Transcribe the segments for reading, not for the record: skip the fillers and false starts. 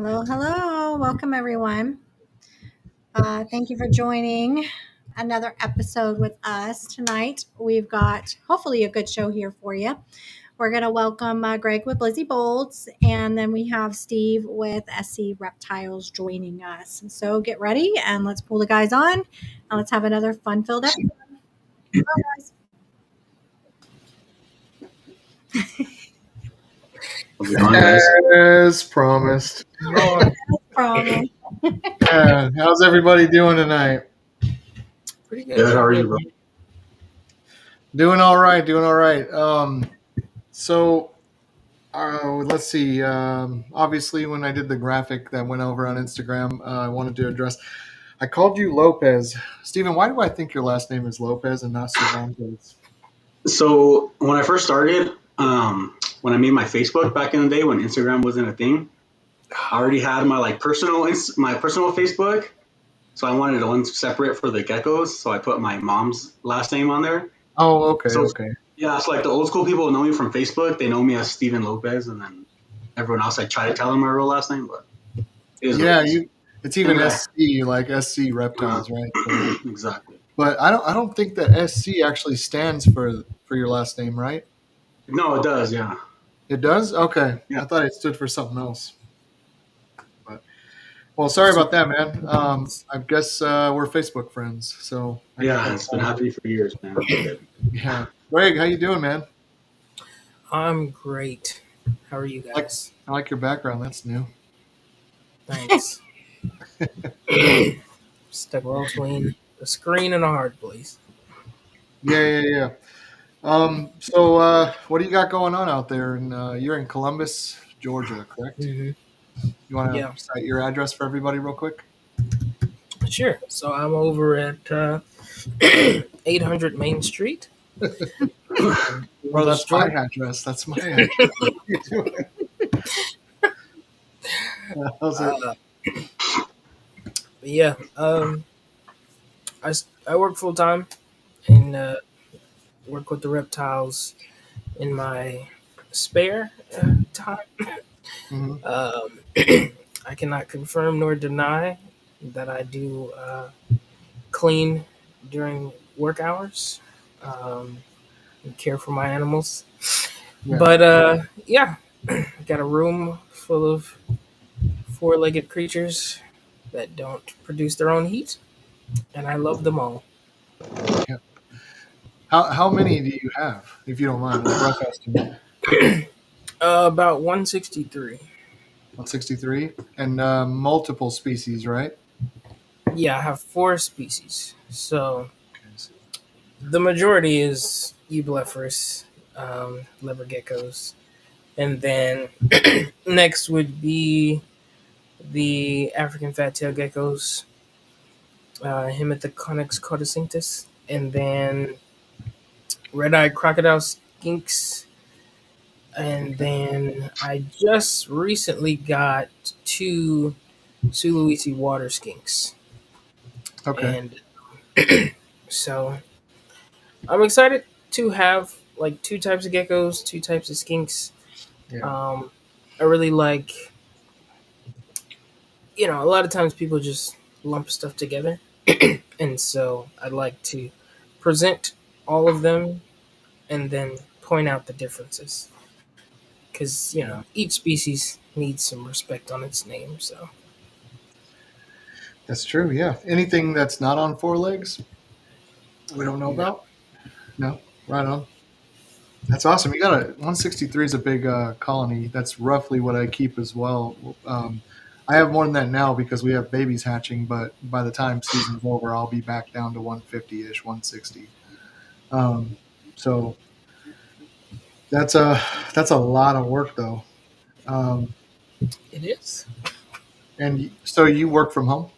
Hello, hello. Welcome, everyone. Thank you for joining another episode with us tonight. We've got hopefully a good show here for you. We're going to welcome Greg with Blizzy Bolts, and then we have Steve with SC Reptiles joining us. So get ready and let's pull the guys on and let's have another fun-filled episode. Hello, guys. As promised. Problem. How's everybody doing tonight? Pretty good. How are you, bro? Doing all right. Let's see. Obviously, when I did the graphic that went over on Instagram, I wanted to address. I called you Lopez. Steven, why do I think your last name is Lopez and not Cervantes? So when I first started, when I made my Facebook back in the day when Instagram wasn't a thing, I already had my personal Facebook. So I wanted one separate for the geckos. So I put my mom's last name on there. Oh, okay, So, okay. Yeah, it's like the old school people know me from Facebook. They know me as Steven Lopez, and then everyone else I try to tell them my real last name, but it's even SC, like SC Reptiles, right? So, exactly. but I don't think that SC actually stands for your last name, right? No, it does. Yeah. It does? Okay. Yeah. I thought it stood for something else. Well, sorry about that, man. I guess we're Facebook friends, so Yeah, it's been happening for years, man. Yeah, Greg, how you doing, man? I'm great. How are you guys? I like your background. That's new. Thanks. Stuck well between a screen and a hard place. Yeah. So, what do you got going on out there? And you're in Columbus, Georgia, correct? Mm-hmm. You want to cite your address for everybody real quick? Sure. So I'm over at 800 Main Street. Bro, that's my address. That's my address. I work full time and work with the reptiles in my spare time. Mm-hmm. I cannot confirm nor deny that I do clean during work hours and care for my animals. Yeah. But got a room full of four-legged creatures that don't produce their own heat, and I love them all. Yeah. How many do you have, if you don't mind? Rough estimate. About 163. 163, and multiple species, right? Yeah, I have 4 species. So the majority is eublepharis, leopard geckos, and then next would be the African fat-tailed geckos, Hemithoconyx codicinctus, and then red-eyed crocodile skinks. And then I just recently got 2 Sulawesi water skinks. Okay. And so I'm excited to have 2 types of geckos, 2 types of skinks. Yeah. I really like, a lot of times people just lump stuff together. And so I'd like to present all of them and then point out the differences. Because, each species needs some respect on its name. So That's true, yeah. Anything that's not on 4 legs, we don't know about? No? Right on. That's awesome. You got 163 is a big colony. That's roughly what I keep as well. I have more than that now because we have babies hatching, but by the time season's over, I'll be back down to 150-ish, 160. So that's a lot of work, though. it is. And so you work from home?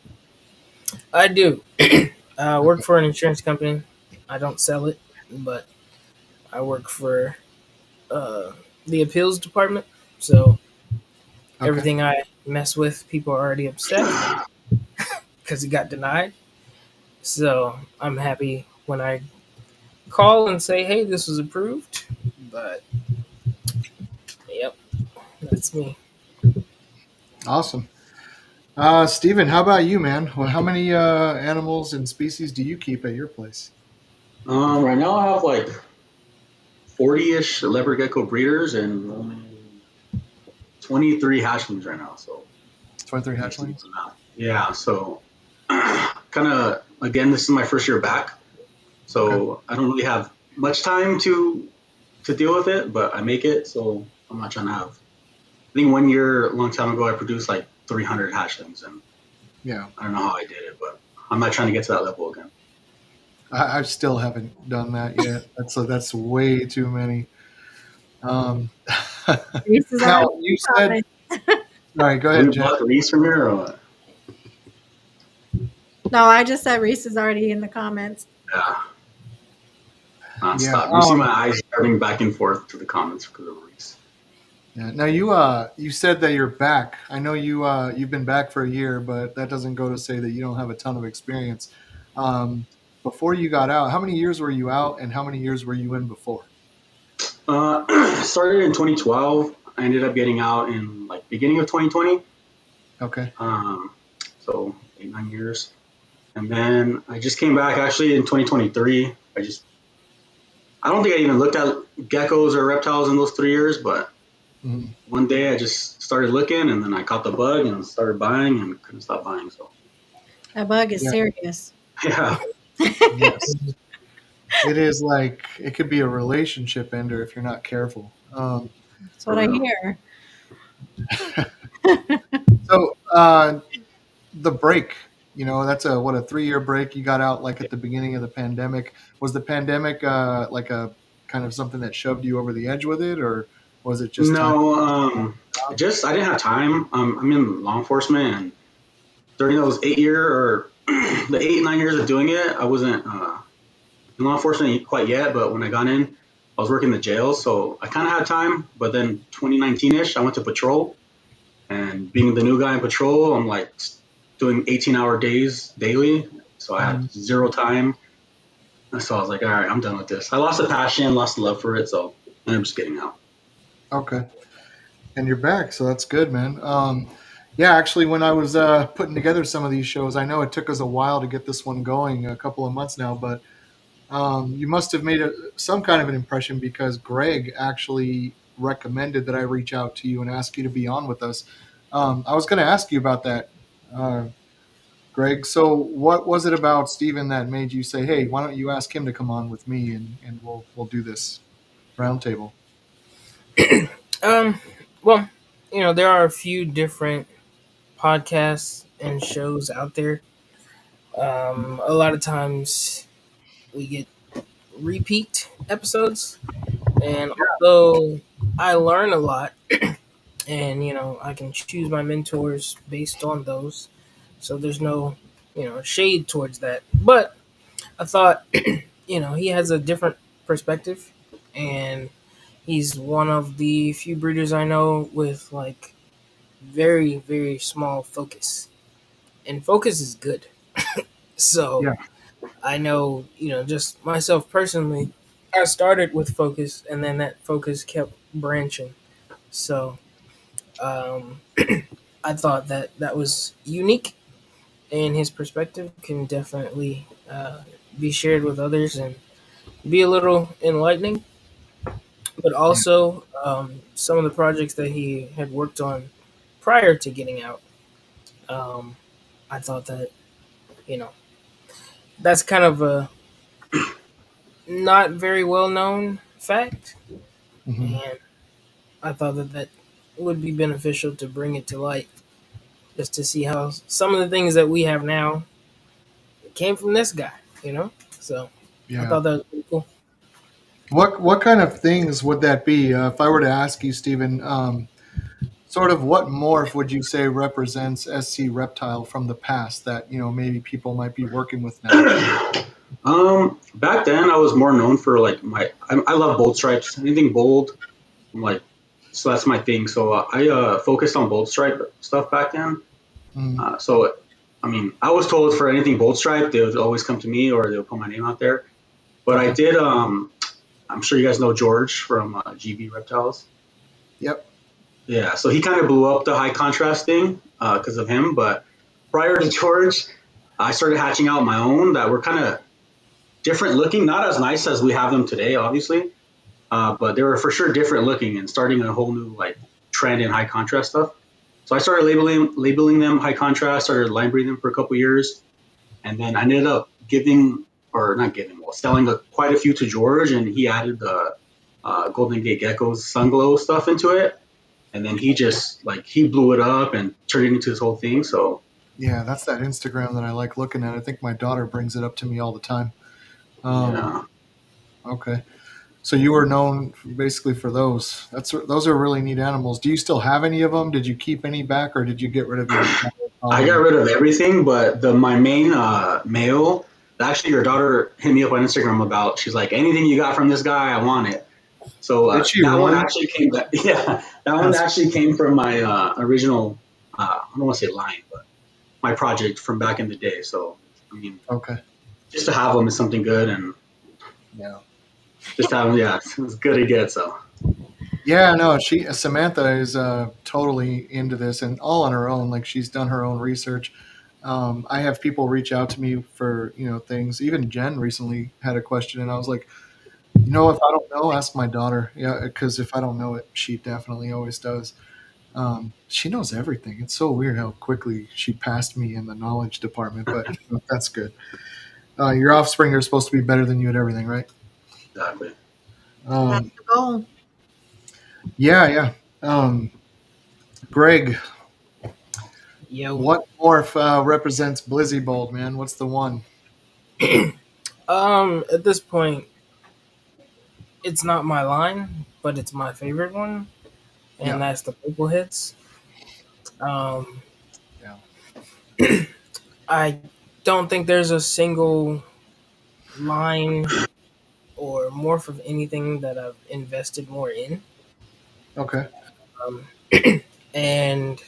I do. I work for an insurance company. I don't sell it, but I work for the appeals department. So everything I mess with, people are already upset because it got denied. So I'm happy when I call and say, hey, this was approved. But, yep, that's me. Awesome. Steven, how about you, man? Well, how many animals and species do you keep at your place? Right now I have like 40-ish leopard gecko breeders and only 23 hatchlings right now. So 23 I need to do hatchlings? the math. Yeah. So kind of again, this is my first year back, Okay. so I don't really have much time to deal with it, but I make it. So I'm not trying to have. I think 1 year, a long time ago, I produced like 300 hatchlings, and Yeah. I don't know how I did it, but I'm not trying to get to that level again. I still haven't done that yet. That's way too many. Um, Reese is now, already you said, coming. all right, go Can we ahead, Jen. block Reese from here or what? No, I just said Reese is already in the comments. Yeah, Yeah. nonstop. You see my eyes darting back and forth to the comments because of Reese. Yeah. Now you said that you're back. I know you've been back for a year, but that doesn't go to say that you don't have a ton of experience. Um, before you got out, how many years were you out, and how many years were you in before? Started in 2012. I ended up getting out in like beginning of 2020. Okay. Um, so 8, 9 years, and then I just came back actually in 2023. I don't think I even looked at geckos or reptiles in those 3 years, but Mhm. one day I just started looking, and then I caught the bug and started buying and couldn't stop buying. So That bug is Yeah. serious. yeah, Yes. It is like it could be a relationship ender if you're not careful. That's for what I real. hear. So the break, that's a 3-year break. You got out like at the beginning of the pandemic. Was the pandemic like a kind of something that shoved you over the edge with it, or was it just time? No, I didn't have time. I'm in law enforcement, and during those 8 year or the 8, 9 years of doing it, I wasn't in law enforcement quite yet. But when I got in, I was working the jails, so I kind of had time. But then 2019ish, I went to patrol, and being the new guy in patrol, I'm like doing 18-hour days daily, so I had Mhm. zero time. So I was like, all right, I'm done with this. I lost the passion, lost the love for it, so I'm just getting out. Okay, and you're back, so that's good, man. Yeah, actually, when I was putting together some of these shows, I know it took us a while to get this one going, a couple of months now, but you must have made some kind of an impression because Greg actually recommended that I reach out to you and ask you to be on with us. I was going to ask you about that, uh, Greg. So, what was it about Steven that made you say, "Hey, why don't you ask him to come on with me and we'll do this roundtable?" Um, well, there are a few different podcasts and shows out there. A lot of times we get repeat episodes, and although I learn a lot, and I can choose my mentors based on those, so there's no shade towards that. But I thought he has a different perspective, and he's one of the few breeders I know with like very, very small focus. And focus is good. So Yeah. I know, just myself personally, I started with focus and then that focus kept branching. So I thought that that was unique and his perspective can definitely be shared with others and be a little enlightening. But Yeah. also, some of the projects that he had worked on prior to getting out, um, I thought that, you know, that's kind of a not very well known fact. Hmm. And I thought that that would be beneficial to bring it to light just to see how some of the things that we have now came from this guy. So I Yeah. thought that was pretty cool. What kind of things would that be? If I were to ask you, Stephen, sort of what morph would you say represents SC Reptile from the past that maybe people might be working with now? Back then I was more known for like I love bold stripes, anything bold. I'm like, so that's my thing. So I focused on bold stripe stuff back then. Mm, So I mean, I was told for anything bold stripe, they would always come to me or they would put my name out there. But I okay. did. I'm sure you guys know George from GB Reptiles. Yep. Yeah, so he kind of blew up the high contrast thing because of him. But prior to George, I started hatching out my own that were kind of different looking, not as nice as we have them today, obviously, but they were for sure different looking and starting a whole new like trend in high contrast stuff. So I started labeling them high contrast, started line breeding them for a couple years, and then I ended up giving or not giving, well, selling quite a few to George, and he added the Golden Gate Gecko's sun glow stuff into it, and then he just like he blew it up and turned it into his whole thing. So Yeah, that's that Instagram that I like looking at. I think my daughter brings it up to me all the time. Um, yeah, okay. So you were known basically for those. Those are really neat animals. Do you still have any of them? Did you keep any back, or did you get rid of your entire I got colony? rid of everything, but the my main male. Actually, your daughter hit me up on Instagram about. She's like, anything you got from this guy, I want it. So Did she that one really? actually came. Yeah, that one That's actually came from my original. I don't want to say line, but my project from back in the day. So I mean, okay. just to have them is something good, and Yeah. just to have them, yeah, it's good to get. So Yeah, no, she Samantha is totally into this and all on her own. Like she's done her own research. I have people reach out to me for things. Even Jen recently had a question, and I was like, if I don't know, ask my daughter. Yeah, because if I don't know it, she definitely always does. She knows everything. It's so weird how quickly she passed me in the knowledge department, but that's good. Your offspring are supposed to be better than you at everything, right? exactly. That's Um, the goal. yeah, yeah. Greg, Yo. what morph represents Blizzy Bold, man? What's the one? At this point, it's not my line, but it's my favorite one, and Yeah, that's the purple hits. Um, yeah. I don't think there's a single line or morph of anything that I've invested more in. Okay. Um, and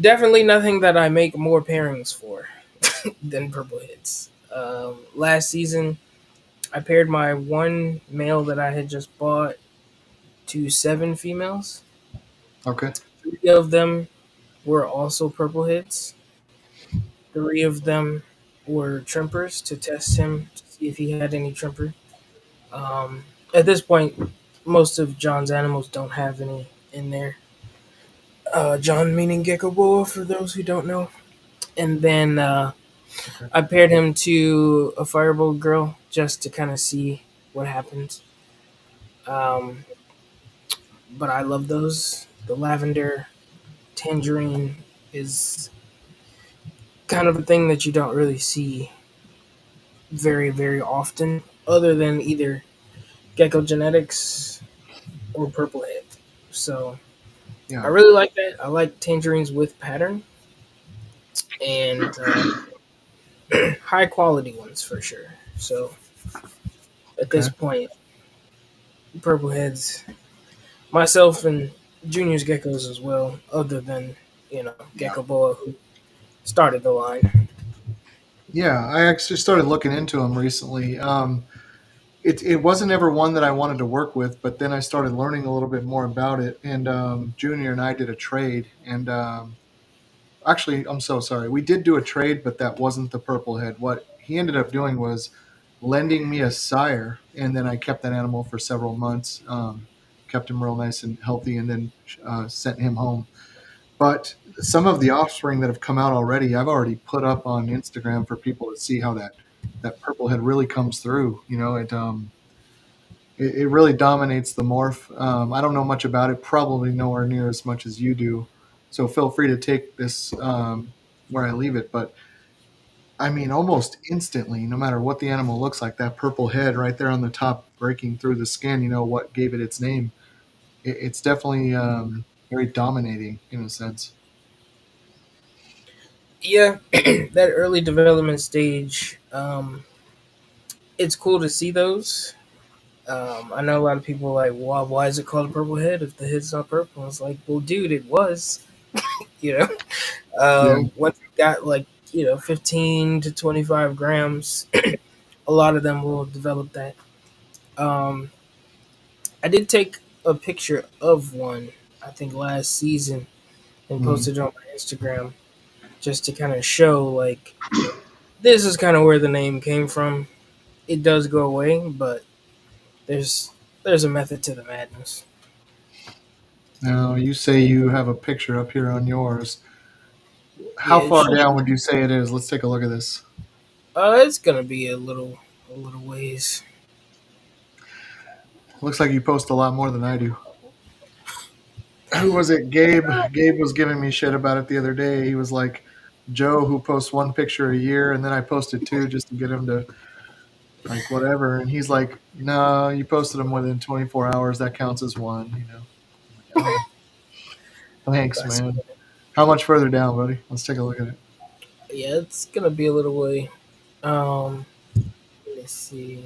definitely nothing that I make more pairings for than purple hits. Last season, I paired my one male that I had just bought to seven females. Okay. Three of them were also purple hits. Three of them were trimpers to test him to see if he had any trimper. At this point, most of John's animals don't have any in there. John meaning Gecko Boa for those who don't know. And then Okay. I paired him to a Firebolt girl just to kind of see what happens. Um, but I love those. The lavender tangerine is kind of a thing that you don't really see very, very often, other than either Gecko Genetics or Purple Head. So I Yeah. really like that. I like tangerines with pattern and high quality ones for sure. So at this Okay. point, Purple Heads, myself and Junior's Geckos as well, other than, Yeah. Gecko Boa who started the line. Yeah. I actually started looking into them recently. It wasn't ever one that I wanted to work with, but then I started learning a little bit more about it. And Junior and I did a trade, and actually, I'm so sorry. We did do a trade, but that wasn't the purple head. What he ended up doing was lending me a sire, and then I kept that animal for several months, kept him real nice and healthy, and then sent him home. But some of the offspring that have come out already, I've already put up on Instagram for people to see how that purple head really comes through. It really dominates the morph. I don't know much about it, probably nowhere near as much as you do. So feel free to take this where I leave it. But I mean, almost instantly, no matter what the animal looks like, that purple head right there on the top breaking through the skin, what gave it its name. It's definitely very dominating in a sense. Yeah, that early development stage, it's cool to see those. I know a lot of people are like, why is it called a purple head if the head's not purple? I was like, well, dude, it was. You know, Yeah. once it got like 15 to 25 grams, a lot of them will develop that. Um, I did take a picture of one. I think last season, and Mm. posted it on my Instagram just to kind of show like this is kind of where the name came from. It does go away, but there's there's a method to the madness. Now, you say you have a picture up here on yours. Yeah, How far down would you say it is? Let's take a look at this. it's gonna be a little ways. Looks like you post a lot more than I do. Who was it? Gabe. Gabe was giving me shit about it the other day. He was like, Joe, who posts one picture a year, and then I posted two just to get him to like whatever. And he's like, no, you posted them within 24 hours. That counts as one. You know. I'm like, oh, thanks, That's, man. How much further down, buddy? Let's take a look at it. yeah, it's gonna be a little way. Let me see.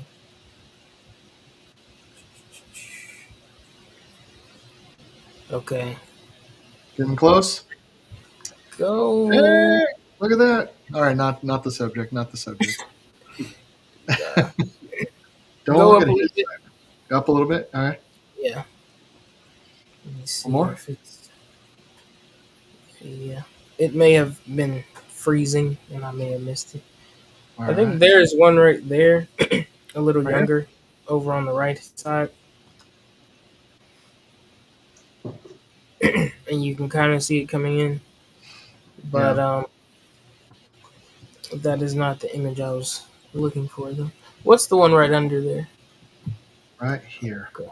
Okay, Getting close. go. Hey, look at that. All right, not the subject. Not the subject. Uh, Don't go look up at a little his bit. side. Up a little bit. All right. Yeah. Let me One see more. if it's. Yeah. It may have been freezing, and I may have missed it. All I think right. there's one right there, a little Right here. younger, over on the right side, and you can kind of see it coming in. But Yeah. that is not the image I was looking for, though. What's the one right under there? Right here. Okay.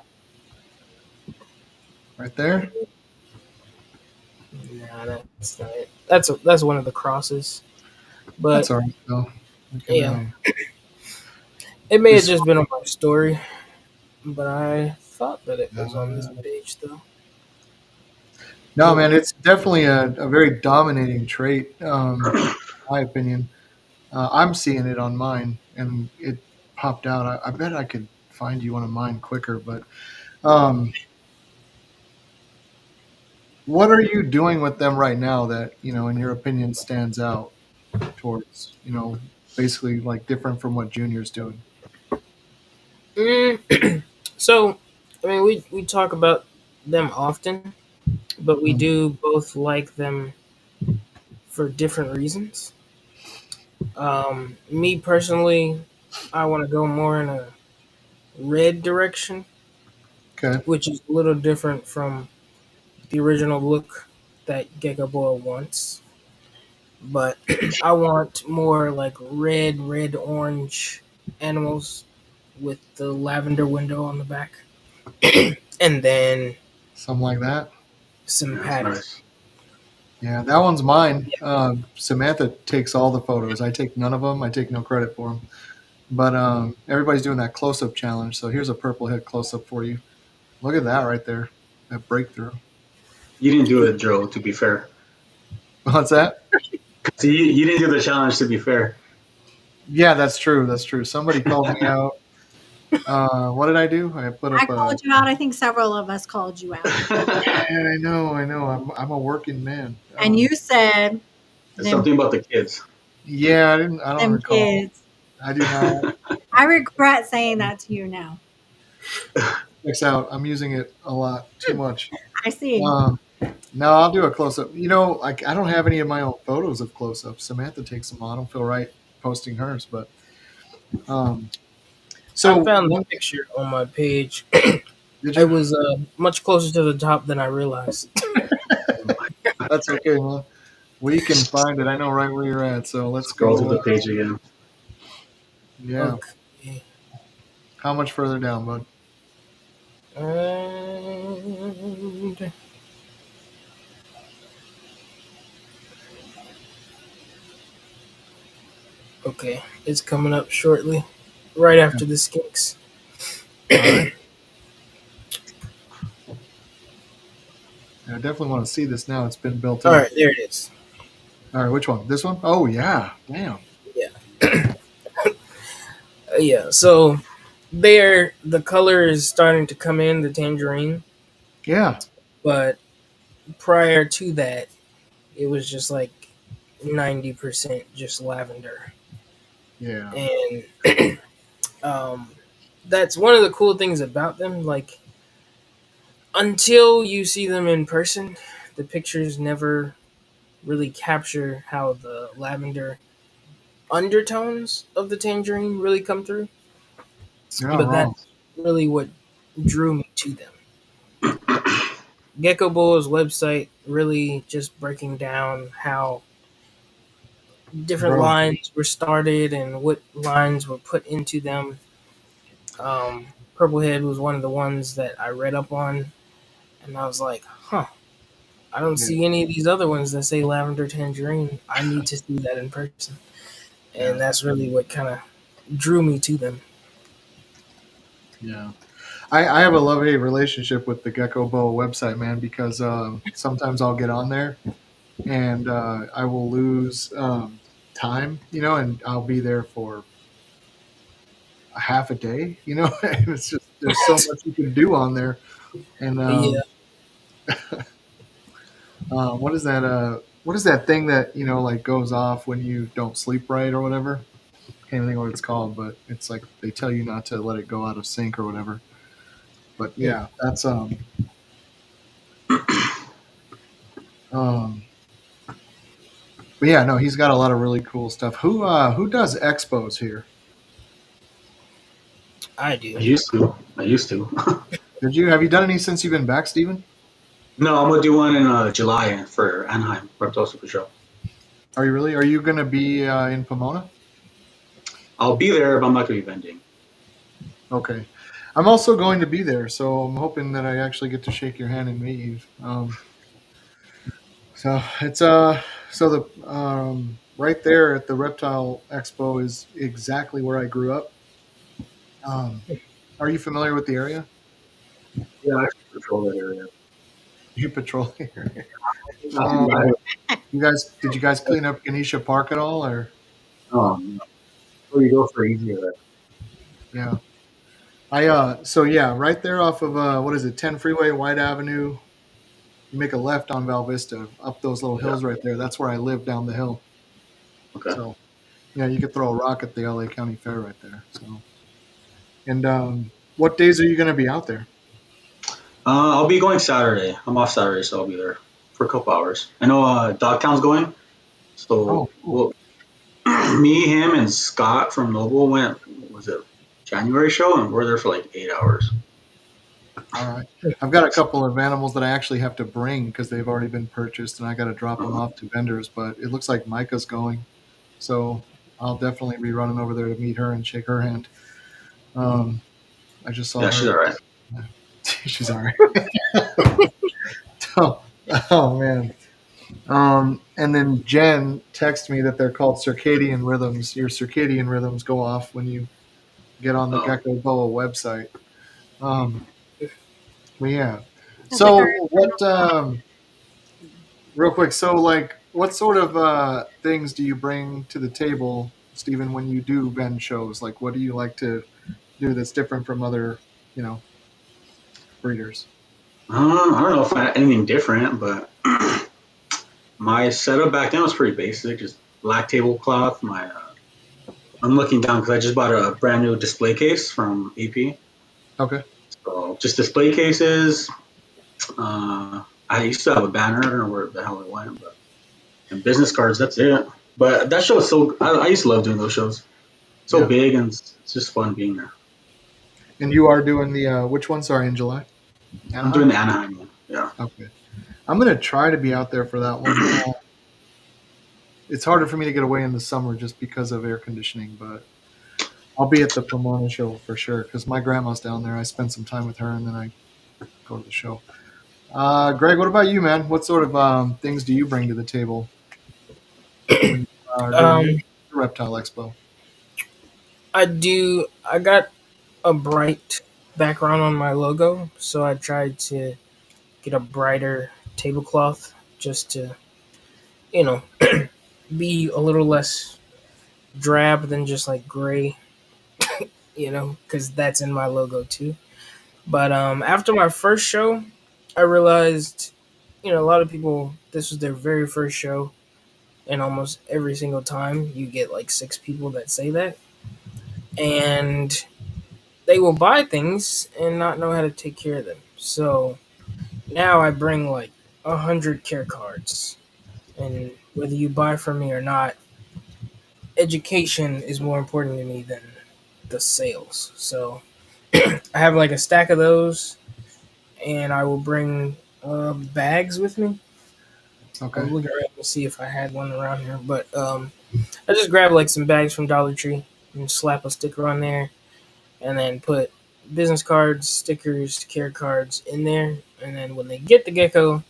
Right there. Nah, that's not it. That's one of the crosses. That's But all right, though. We can, yeah, it may have this, just been on my story, but I thought that it was on this uh, page, though. no, Maybe man, not. it's definitely a very dominating trait, in my opinion. I'm seeing it on mine, and it popped out. I bet I could find you one of mine quicker, but um, what are you doing with them right now that, in your opinion, stands out towards, basically like different from what Junior's doing? So, I mean, we talk about them often, but we Mm. do both like them for different reasons. Me personally, I want to go more in a red direction, Okay. which is a little different from the original look that Gecko wants. But I want more like red, orange animals with the lavender window on the back, and then Something like that. some Yeah, that's pattern. nice. Yeah, that one's mine. Yeah. Samantha takes all the photos. I take none of them. I take no credit for them. But everybody's doing that close-up challenge. So here's a purple head close-up for you. Look at that right there. That breakthrough. You didn't do it, Joe. To be fair, What's that? see, you didn't do the challenge. To be fair, Yeah, that's true. That's true. Somebody called me out. What did I do? I put I up a. called you out. I think several of us called you out. Yeah, I know. I know. I'm a working man. And you said, it's them, something about the kids. Yeah, I didn't. I don't them recall. kids. I do not. I regret saying that to you now. Checks out. I'm using it a lot. Too much. I see. Um, no, I'll do a close up. Like I don't have any of my own photos of close ups. Samantha takes them on. I don't feel right posting hers, but um, I so found the picture on my page. did It you? was much closer to the top than I realized. That's okay, man. We can find it. I know right where you're at. So let's Scroll through go. the page again. Yeah. Okay. How much further down, bud? And okay, it's coming up shortly, right Okay. after the skinks. All right. I definitely want to see this now. It's been built All up. right, there it is. All right, which one? This one? Oh yeah. Damn. Yeah, yeah. So there, the color is starting to come in, the tangerine, Yeah. but prior to that, it was just like 90% just lavender, Yeah. and um, that's one of the cool things about them. Like until you see them in person, the pictures never really capture how the lavender undertones of the tangerine really come through. You're not But wrong. that's really what drew me to them. Gecko Bull's website really just breaking down how different Bro, lines were started and what lines were put into them. Purplehead was one of the ones that I read up on, and I was like, huh, I don't yeah, see any of these other ones that say lavender tangerine. I need to see that in person. yeah, And that's really what kind of drew me to them. yeah. I have a love hate relationship with the Gecko Bow website, man, because sometimes I'll get on there and I will lose time, and I'll be there for a half a day, and it's just there's so much you can do on there. And Yeah, what is that? What is that thing that like goes off when you don't sleep right or whatever? Can't think what it's called, but it's like they tell you not to let it go out of sync or whatever. But yeah, that's um but yeah, no, he's got a lot of really cool stuff. Who does expos here? I I do. used to. I used to. Did you have you done any since you've been back, Steven? No, I'm gonna do one in July for Anaheim Reptile Super Show. Are you really? Are you gonna be in Pomona? I'll be there, but I'm not gonna be vending. Okay. I'm also going to be there, so I'm hoping that I actually get to shake your hand and meet you. So it's so the right there at the Reptile Expo is exactly where I grew up. Um, are you familiar with the area? Yeah, I actually control that area. You patrol the area. Not too bad. Did you guys clean up Ganesha Park at all, or Where you go for easier. yeah? So yeah, right there off of what is it, 10 Freeway, White Avenue. You make a left on Val Vista, up those little Yeah. hills right there. That's where I live down the hill. Okay. So yeah, you could throw a rock at the LA County Fair right there. So and what days are you going to be out there? I'll be going Saturday. I'm off Saturday, so I'll be there for a couple hours. I know Dogtown's going, so Oh, cool. well, me, him, and Scott from Noble went. Was it January show, and we're there for like 8 hours. All right. I've got a couple of animals that I actually have to bring because they've already been purchased, and I got to drop them Uh, off to vendors. But it looks like Micah's going, so I'll definitely be running over there to meet her and shake her hand. Um, I just saw yeah, she's her. all right. She's all right. oh, oh man. And then Jen texted me that they're called circadian rhythms. Your circadian rhythms go off when you get on the Um, Gecko Boa website. Um, well, yeah. It's like our So what? Real quick. So like, what sort of things do you bring to the table, Stephen, when you do vend shows? Like, what do you like to do that's different from other, you know, breeders? I don't know if I had anything different, but my setup back then was pretty basic. Just black tablecloth. I'm looking down because I just bought a brand new display case from AP. Okay. So just display cases. I used to have a banner. I don't know where the hell it went, but and business cards. That's it. But that show is so. I used to love doing those shows. So Yeah. big and it's just fun being there. And you are doing the which one? Sorry, in July. I'm doing Anaheim. the Anaheim one. Yeah. Okay. I'm gonna try to be out there for that one. It's harder for me to get away in the summer just because of air conditioning, but I'll be at the Pomona show for sure because my grandma's down there. I spend some time with her and then I go to the show. Greg, what about you, man? What sort of things do you bring to the table when you are doing Um, the Reptile Expo? I do. I got a bright background on my logo, so I tried to get a brighter tablecloth just to, you know, be a little less drab than just like gray, because that's in my logo too. But after my first show, I realized, a lot of people, this was their very first show, and almost every single time you get like six people that say that. And they will buy things and not know how to take care of them. So now I bring like 100 care cards, and whether you buy from me or not, education is more important to me than the sales. So I have like a stack of those, and I will bring bags with me. I Okay. was looking around to see if I had one around here, but I just grab like some bags from Dollar Tree and slap a sticker on there, and then put business cards, stickers, care cards in there, and then when they get the gecko,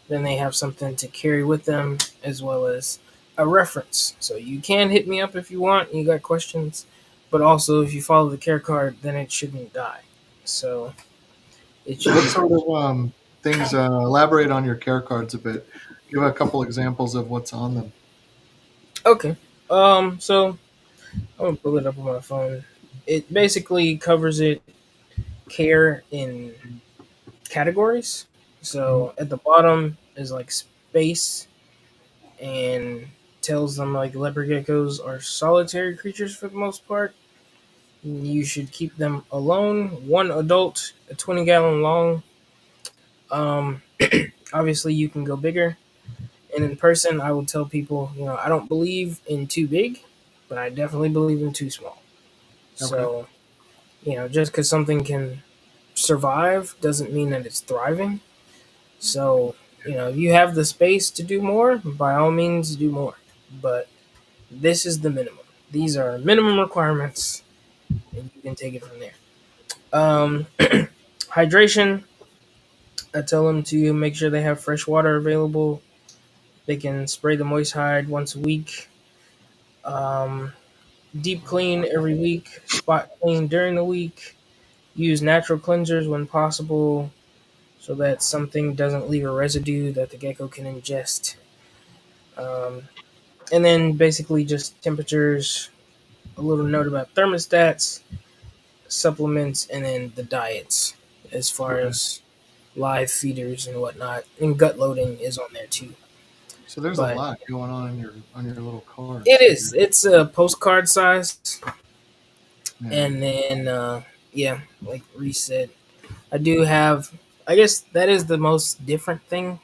then they have something to carry with them as well as a reference. So you can hit me up if you want, and you got questions, but also if you follow the care card, then it shouldn't die. So it should What be sort of things? Elaborate on your care cards a bit. Give a couple examples of what's on them. okay. So I'm gonna pull it up on my phone. It basically covers it care in categories. Mhm. So at the bottom is like space and tells them like leopard geckos are solitary creatures for the most part. You should keep them alone. One adult, a 20-gallon long. Um, Obviously, you can go bigger. And in person, I will tell people, I don't believe in too big, but I definitely believe in too small. Okay. So, just because something can survive doesn't mean that it's thriving. So, if you have the space to do more, by all means, do more. But this is the minimum. These are minimum requirements, and you can take it from there. Um, Hydration, I tell them to make sure they have fresh water available. They can spray the moist hide once a week. Um, Deep clean every week. Spot clean during the week. Use natural cleansers when possible so that something doesn't leave a residue that the gecko can ingest. Um, and then basically just temperatures, a little note about thermostats, supplements, and then the diets as far Okay. as live feeders and whatnot. And gut loading is on there too. So there's a But lot going on your little it cards. is. It's a postcard size. Yeah. And then, yeah, like Reese said, I do have, I guess that is the most different thing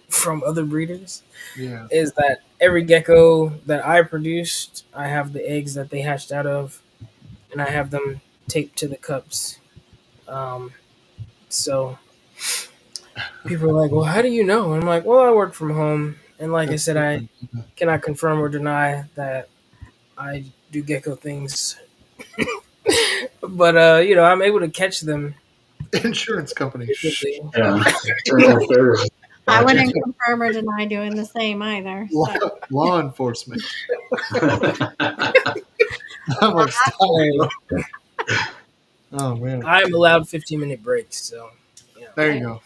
from other breeders Yeah. is that every gecko that I produced, I have the eggs that they hatched out of, and I have them taped to the cups. Um, so people are like, "Well, how do you know?" And I'm like, "Well, I work from home, and like I That's said, I different. Yeah. cannot confirm or deny that I do gecko things, but I'm able to catch them Insurance company. Shh. frequently." Yeah. Internal affairs. I Gotcha. wouldn't confirm or deny doing the same either. Law, So law enforcement. I'm like, stop. Hey, Oh man. I'm allowed 15-minute breaks, so There you right. go.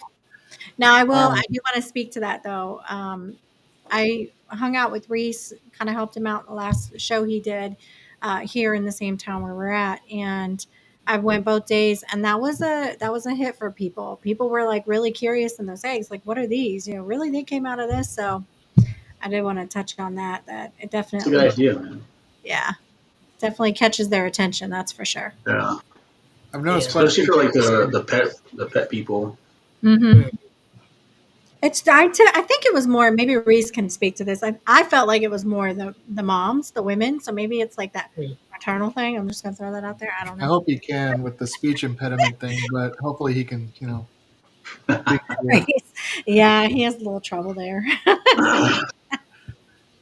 Now I will. Um, I do want to speak to that though. I hung out with Reese, kind of helped him out in the last show he did here in the same town where we're at, and I went both days, and that was a hit for people. People were like really curious in those eggs, like what are these? Really they came out of this. So I did want to touch on that. That it It's a good definitely, idea, man. yeah, definitely catches their attention. That's for sure. Yeah. I've noticed yeah. quite a Especially few for like people say, the pet people. Mm-hmm. Mm. I think it was more. Maybe Reese can speak to this. I felt like it was more the moms, the women. So maybe it's like that Mm. maternal thing. I'm just gonna throw that out there. I don't I know. hope he can with the speech impediment thing, but hopefully he can, speak to it. Reese. Yeah, he has a little trouble there.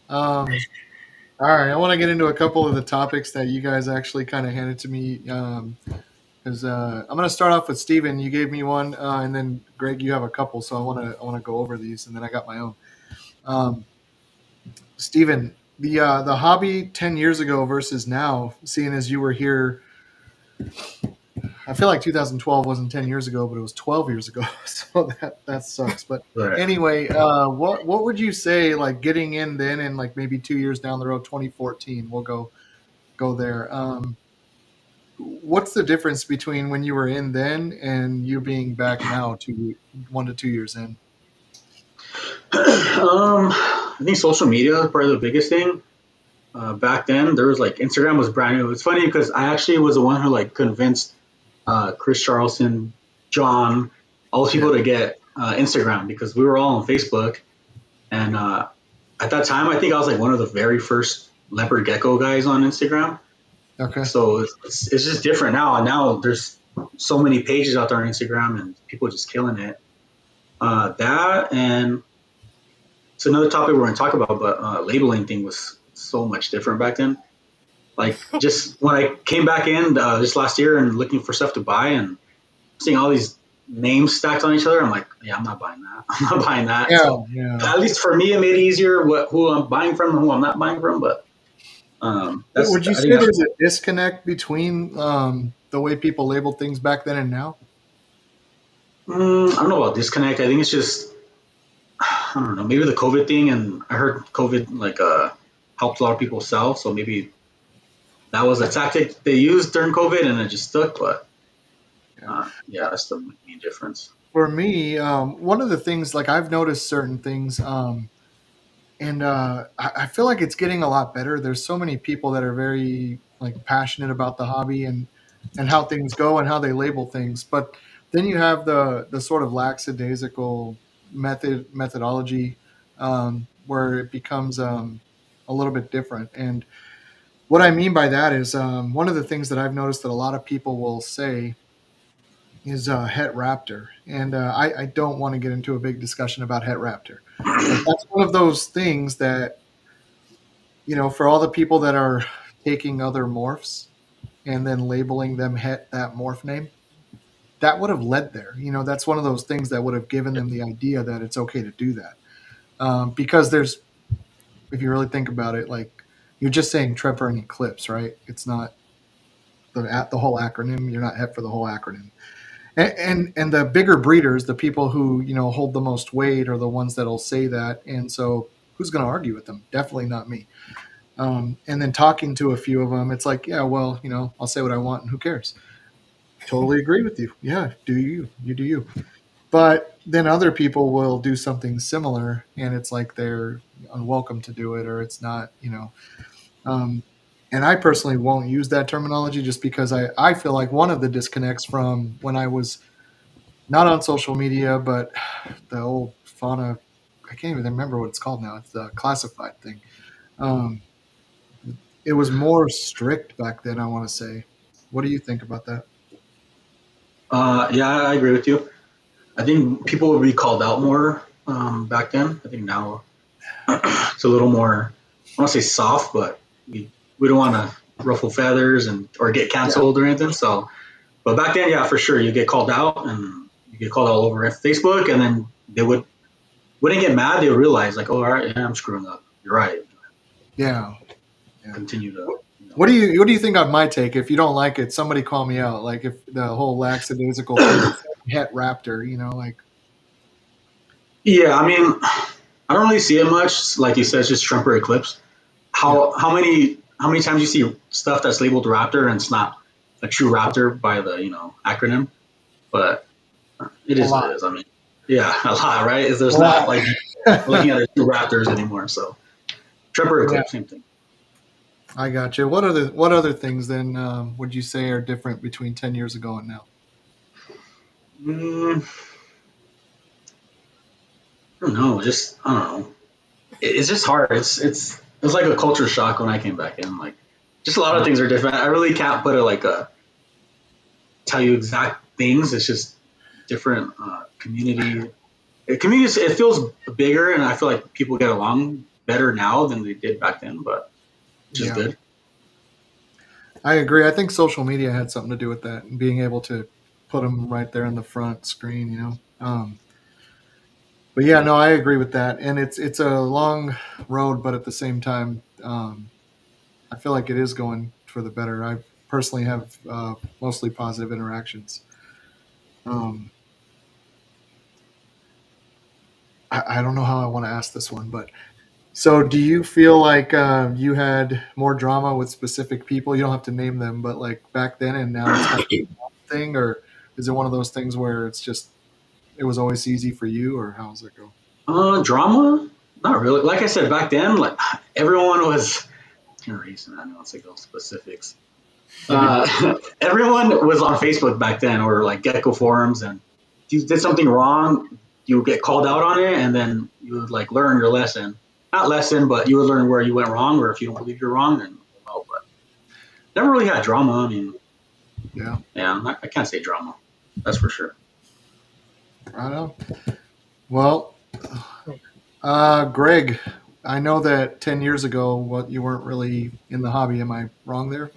Um, all right, I want to get into a couple of the topics that you guys actually kind of handed to me. Because I'm going to start off with Steven. You gave me one, and then Greg, you have a couple. So I want to go over these, and then I got my own. Um, Steven, the hobby 10 years ago versus now, seeing as you were here, I feel like 2012 wasn't 10 years ago, but it was 12 years ago. So that sucks. But Right. anyway, what would you say like getting in then, and like maybe 2 years down the road, 2014, we'll go there. What's the difference between when you were in then and you being back now, 1 to 2 years in? I think social media is probably the biggest thing. Back then, there was like Instagram was brand new. It's funny because I actually was the one who like convinced Chris Charleston, John, all those people Yeah. to get Instagram because we were all on Facebook, and at that time, I think I was like one of the very first leopard gecko guys on Instagram. Okay. So it's just different now. And now there's so many pages out there on Instagram, and people just killing it. That and it's another topic we're going to talk about, but labeling thing was so much different back then. Like just when I came back in this last year and looking for stuff to buy and seeing all these names stacked on each other, I'm like, yeah, I'm not buying that. I'm not buying that. Yeah, So yeah. at least for me, it made it easier who I'm buying from and who I'm not buying from. But Would you I say think that's there's a disconnect between the way people labeled things back then and now? I don't know about disconnect. I think it's just I don't know, maybe the COVID thing, and I heard COVID helped a lot of people sell, so maybe that was a tactic they used during COVID, and it just stuck. But yeah, that's the main difference. For me, one of the things, like I've noticed certain things, and I feel like it's getting a lot better. There's so many people that are very like passionate about the hobby and how things go and how they label things. But then you have the sort of lackadaisical methodology where it becomes a little bit different. And what I mean by that is one of the things that I've noticed that a lot of people will say is Het Raptor, and I don't want to get into a big discussion about Het Raptor, but that's one of those things that for all the people that are taking other morphs and then labeling them Het that morph name, that would have led there. That's one of those things that would have given them the idea that it's okay to do that, because if you really think about it, like you're just saying Trevor and Eclipse, right? It's not the whole acronym. You're not Het for the whole acronym. And the bigger breeders, the people who hold the most weight, are the ones that'll say that. And so, who's going to argue with them? Definitely not me. And then talking to a few of them, it's like, yeah, well, I'll say what I want, and who cares? Totally agree with you. Yeah, do you? You do you. But then other people will do something similar, and it's like they're unwelcome to do it, or it's not, and I personally won't use that terminology just because I feel like one of the disconnects from when I was not on social media, but the old fauna, I can't even remember what it's called now. It's the classified thing. Um, it was more strict back then, I want to say. What do you think about that? Yeah, I agree with you. I think people would be called out more back then. I think now it's a little more. I want to say soft, but we don't want to ruffle feathers and or get canceled or anything. So, but back then, yeah, for sure, you get called out and you get called all over Facebook, and then they wouldn't get mad. They would realize like, oh, all right, yeah, I'm screwing up. You're right. Yeah. Continue to. What do you think of my take? If you don't like it, somebody call me out. Like if the whole lackadaisical thing, Het Raptor, like. Yeah, I mean, I don't really see it much. Like you said, it's just Trumper Eclipse. How many times you see stuff that's labeled Raptor and it's not a true Raptor by the acronym, but it is what it is. I mean, yeah, a lot, right? There's not like looking at the two Raptors anymore. So Trumper Eclipse, same thing. I got you. What other things then would you say are different between 10 years ago and now? I don't know. I don't know. It's just hard. It was like a culture shock when I came back in. Like, just a lot of things are different. I really can't put tell you exact things. It's just different community. It feels bigger, and I feel like people get along better now than they did back then. But which is good. I agree. I think social media had something to do with that, and being able to put them right there on the front screen. But yeah, no, I agree with that, and it's a long road, but at the same time, I feel like it is going for the better. I personally have mostly positive interactions. I don't know how I want to ask this one, but so do you feel like you had more drama with specific people? You don't have to name them, but like back then and now it's kind of a thing, or is it one of those things where it's just it was always easy for you, or how does it go? Drama? Not really. Like I said, back then, like everyone was. I don't want to say those specifics. Everyone was on Facebook back then, or like Gecko forums, and if you did something wrong, you would get called out on it, and then you would like learn your lesson. Not lesson, but you would learn where you went wrong, or if you don't believe you're wrong, then well. But never really had drama. I mean, Yeah. yeah, I can't say drama. That's for sure. Right on. Well, Greg, I know that 10 years ago, what you weren't really in the hobby. Am I wrong there?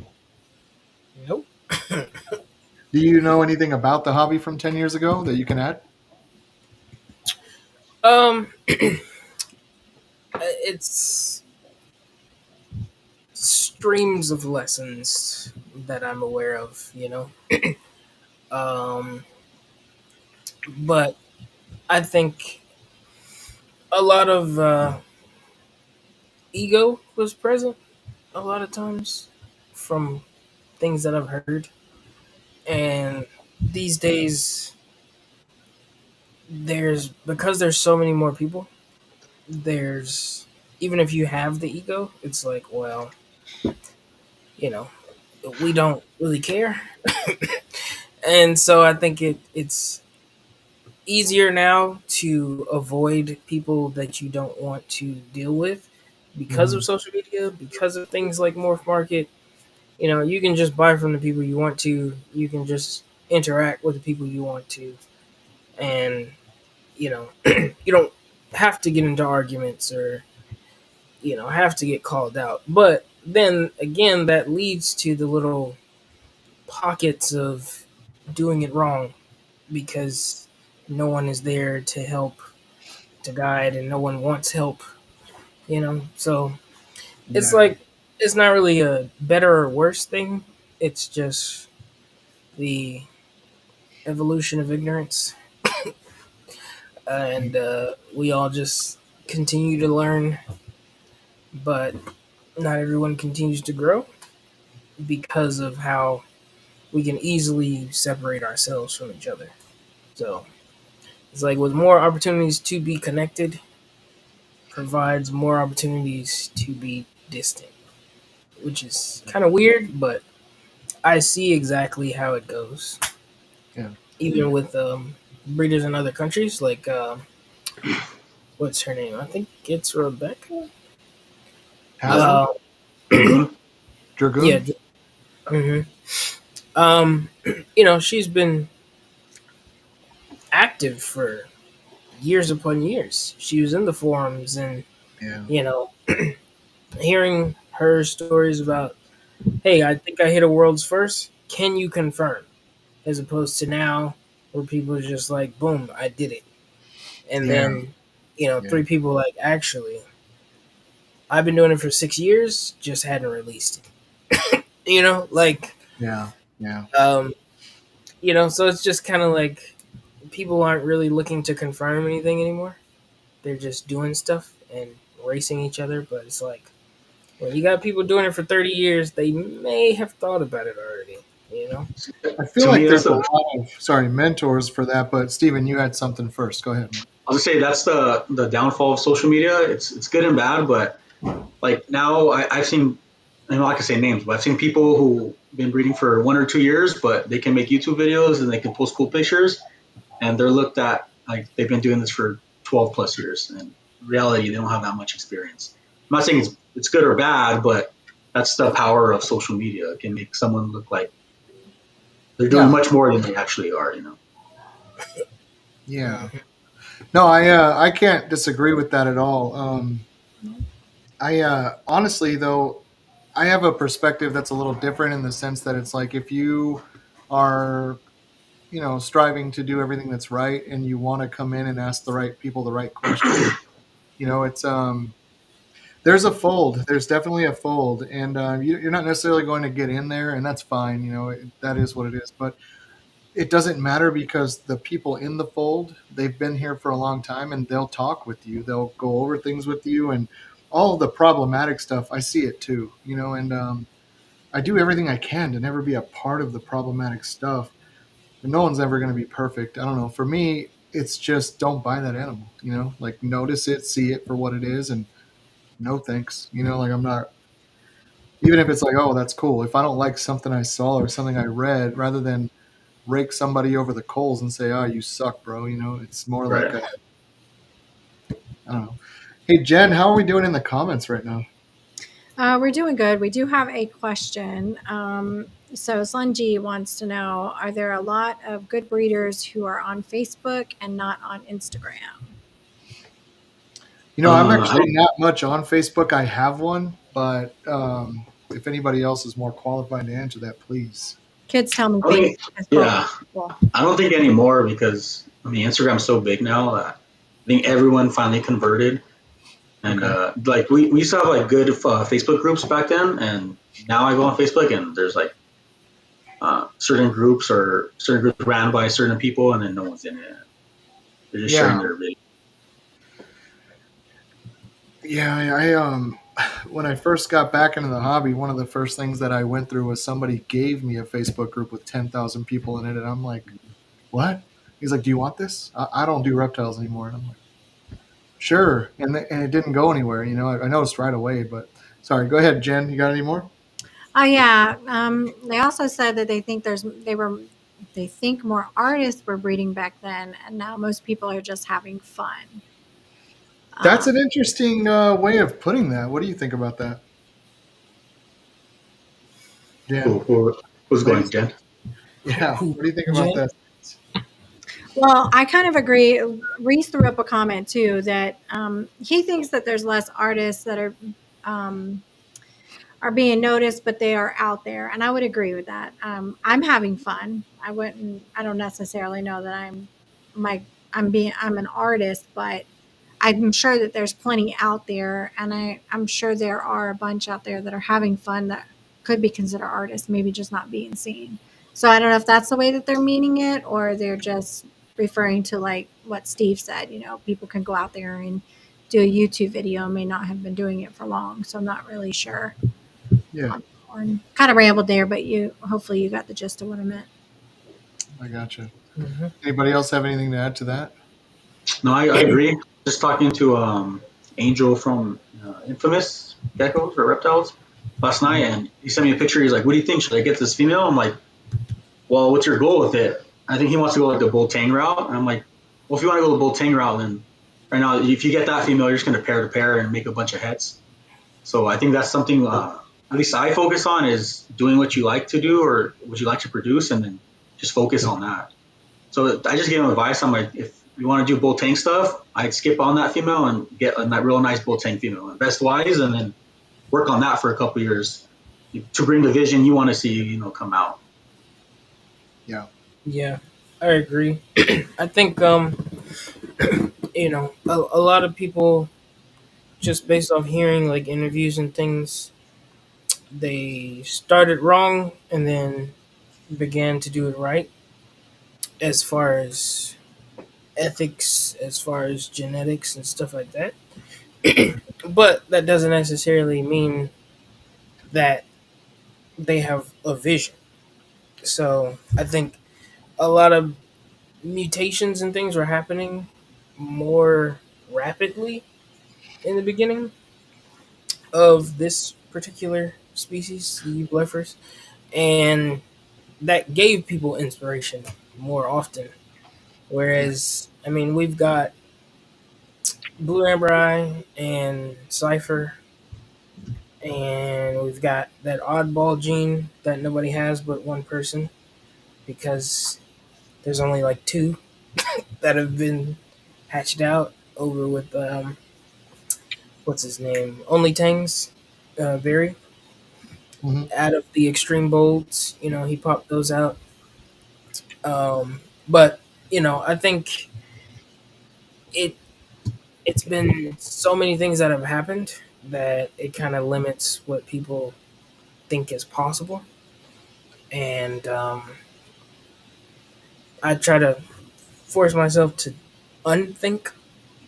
Nope. Do you know anything about the hobby from 10 years ago that you can add? It's streams of lessons that I'm aware of, Um, but I think a lot of ego was present a lot of times from things that I've heard. And these days, because there's so many more people, there's even if you have the ego, it's like, well, you know, we don't really care. And so I think it's easier now to avoid people that you don't want to deal with because of Mhm. social media, because of things like Morph Market. You can just buy from the people you want to. You can just interact with the people you want to, and you don't have to get into arguments or have to get called out. But then again, that leads to the little pockets of doing it wrong because no one is there to help, to guide, and no one wants help. So it's Yeah. like it's not really a better or worse thing. It's just the evolution of ignorance, and we all just continue to learn, but not everyone continues to grow because of how we can easily separate ourselves from each other. So it's like with more opportunities to be connected provides more opportunities to be distant, which is kind of weird, but I see exactly how it goes. Yeah. Even with breeders in other countries, like what's her name? I think it's Rebecca. Haslam? Uh, Dragoon. yeah. Dragoon? hmm she's been active for years upon years. She was in the forums, and Yeah. you know, hearing her stories about, hey, I think I hit a world's first. Can you confirm? As opposed to now, where people are just like, boom, I did it, and Yeah. then Yeah. three people like, actually, I've been doing it for 6 years, just hadn't released it. Like, Yeah. Yeah. um, so it's just kind of like people aren't really looking to confirm anything anymore. They're just doing stuff and racing each other. But it's like when you got people doing it for 30 years, they may have thought about it already. You know? I feel To like me, there's that's a the. lot of, sorry, mentors for that, but Steven, you had something first. Go ahead, man. I was gonna say that's the downfall of social media. It's good and bad, but like now I've seen. I'm not gonna say names, but I've seen people who been breeding for 1 or 2 years, but they can make YouTube videos and they can post cool pictures, and they're looked at like they've been doing this for 12 plus years. And in reality, they don't have that much experience. I'm not saying it's good or bad, but that's the power of social media. It can make someone look like they're doing Yeah. much more than they actually are. Yeah. Mhm. No, I can't disagree with that at all. I honestly though, I have a perspective that's a little different in the sense that it's like if you are, striving to do everything that's right and you want to come in and ask the right people the right questions, it's there's a fold. There's definitely a fold, and you're not necessarily going to get in there, and that's fine. That is what it is. But it doesn't matter because the people in the fold, they've been here for a long time, and they'll talk with you. They'll go over things with you, and all the problematic stuff. I see it too, and I do everything I can to never be a part of the problematic stuff. And no one's ever going to be perfect. I don't know. For me, it's just don't buy that animal. Like notice it, see it for what it is, and no thanks. Like I'm not, even if it's like, oh, that's cool. If I don't like something I saw or something I read, rather than rake somebody over the coals and say, "Oh, you suck, bro." It's more like Right. I don't know. Hey, Jen, how are we doing in the comments right now? We're doing good. We do have a question. So Sunji wants to know, are there a lot of good breeders who are on Facebook and not on Instagram? I'm I actually don't. not much on Facebook. I have one, but if anybody else is more qualified to answer that, please. Kids tell me I don't Facebook think. is for Yeah, people. I don't think anymore because Instagram's so big now that I think everyone finally converted. And Okay. like we used to have like good Facebook groups back then, and now I go on Facebook and there's like certain groups or certain groups ran by certain people, and then no one's in it. They're just Yeah. sharing their video. Yeah. When I first got back into the hobby, one of the first things that I went through was somebody gave me a Facebook group with 10,000 people in it, and I'm like, "What?" He's like, "Do you want this?" I don't do reptiles anymore, and I'm like, "Sure." And it didn't go anywhere. I noticed right away. But sorry, go ahead, Jen. You got any more? Oh yeah. They also said that they think more artists were breeding back then, and now most people are just having fun. That's Um, an interesting way of putting that. What do you think about that, Jen? Who's going, Ladies? Jen? Yeah. Who, What do you think about Jen? that? well, I kind of agree. Reese threw up a comment too that he thinks that there's less artists that um, are being noticed, but they are out there, and I would agree with that. I'm having fun. I wouldn't. I don't necessarily know that my I'm an artist, but I'm sure that there's plenty out there, and I'm sure there are a bunch out there that are having fun that could be considered artists, maybe just not being seen. So I don't know if that's the way that they're meaning it, or they're just referring to like what Steve said. People can go out there and do a YouTube video and may not have been doing it for long. So I'm not really sure Yeah, on that one. Kind of rambled there, but you hopefully you got the gist of what I meant. I gotcha. Hmm. Anybody else have anything to add to that? No, I agree. Just talking to Angel from Infamous Geckos or Reptiles last night, and he sent me a picture. He's like, "What do you think? Should I get this female?" I'm like, "Well, what's your goal with it?" I think he wants to go like the bull tang route, and I'm like, "Well, if you want to go the bull tang route, then right now, if you get that female, you're just going to pair to pair and make a bunch of heads." So I think that's something at least I focus on is doing what you like to do or what you like to produce, and then just focus on that. So I just gave him advice. I'm like, if you want to do bull tank stuff, I'd skip on that female and get a real nice bull tank female, invest wise, and then work on that for a couple of years to bring the vision you want to see, come out. Yeah. Yeah, I agree. I think a lot of people just based off hearing like interviews and things, they started wrong and then began to do it right as far as ethics, as far as genetics and stuff like that. But that doesn't necessarily mean that they have a vision. So I think a lot of mutations and things were happening more rapidly in the beginning of this particular species, the bluffers, and that gave people inspiration more often. Whereas, I mean, we've got Blue Amber Eye and Cipher, and we've got that oddball gene that nobody has but one person because there's only like two that have been hatched out over with what's his name? Only Tangs, Barry. Hmm. Out of the extreme bolts, he popped those out. But I think it it's been so many things that have happened that it kind of limits what people think is possible, and I try to force myself to unthink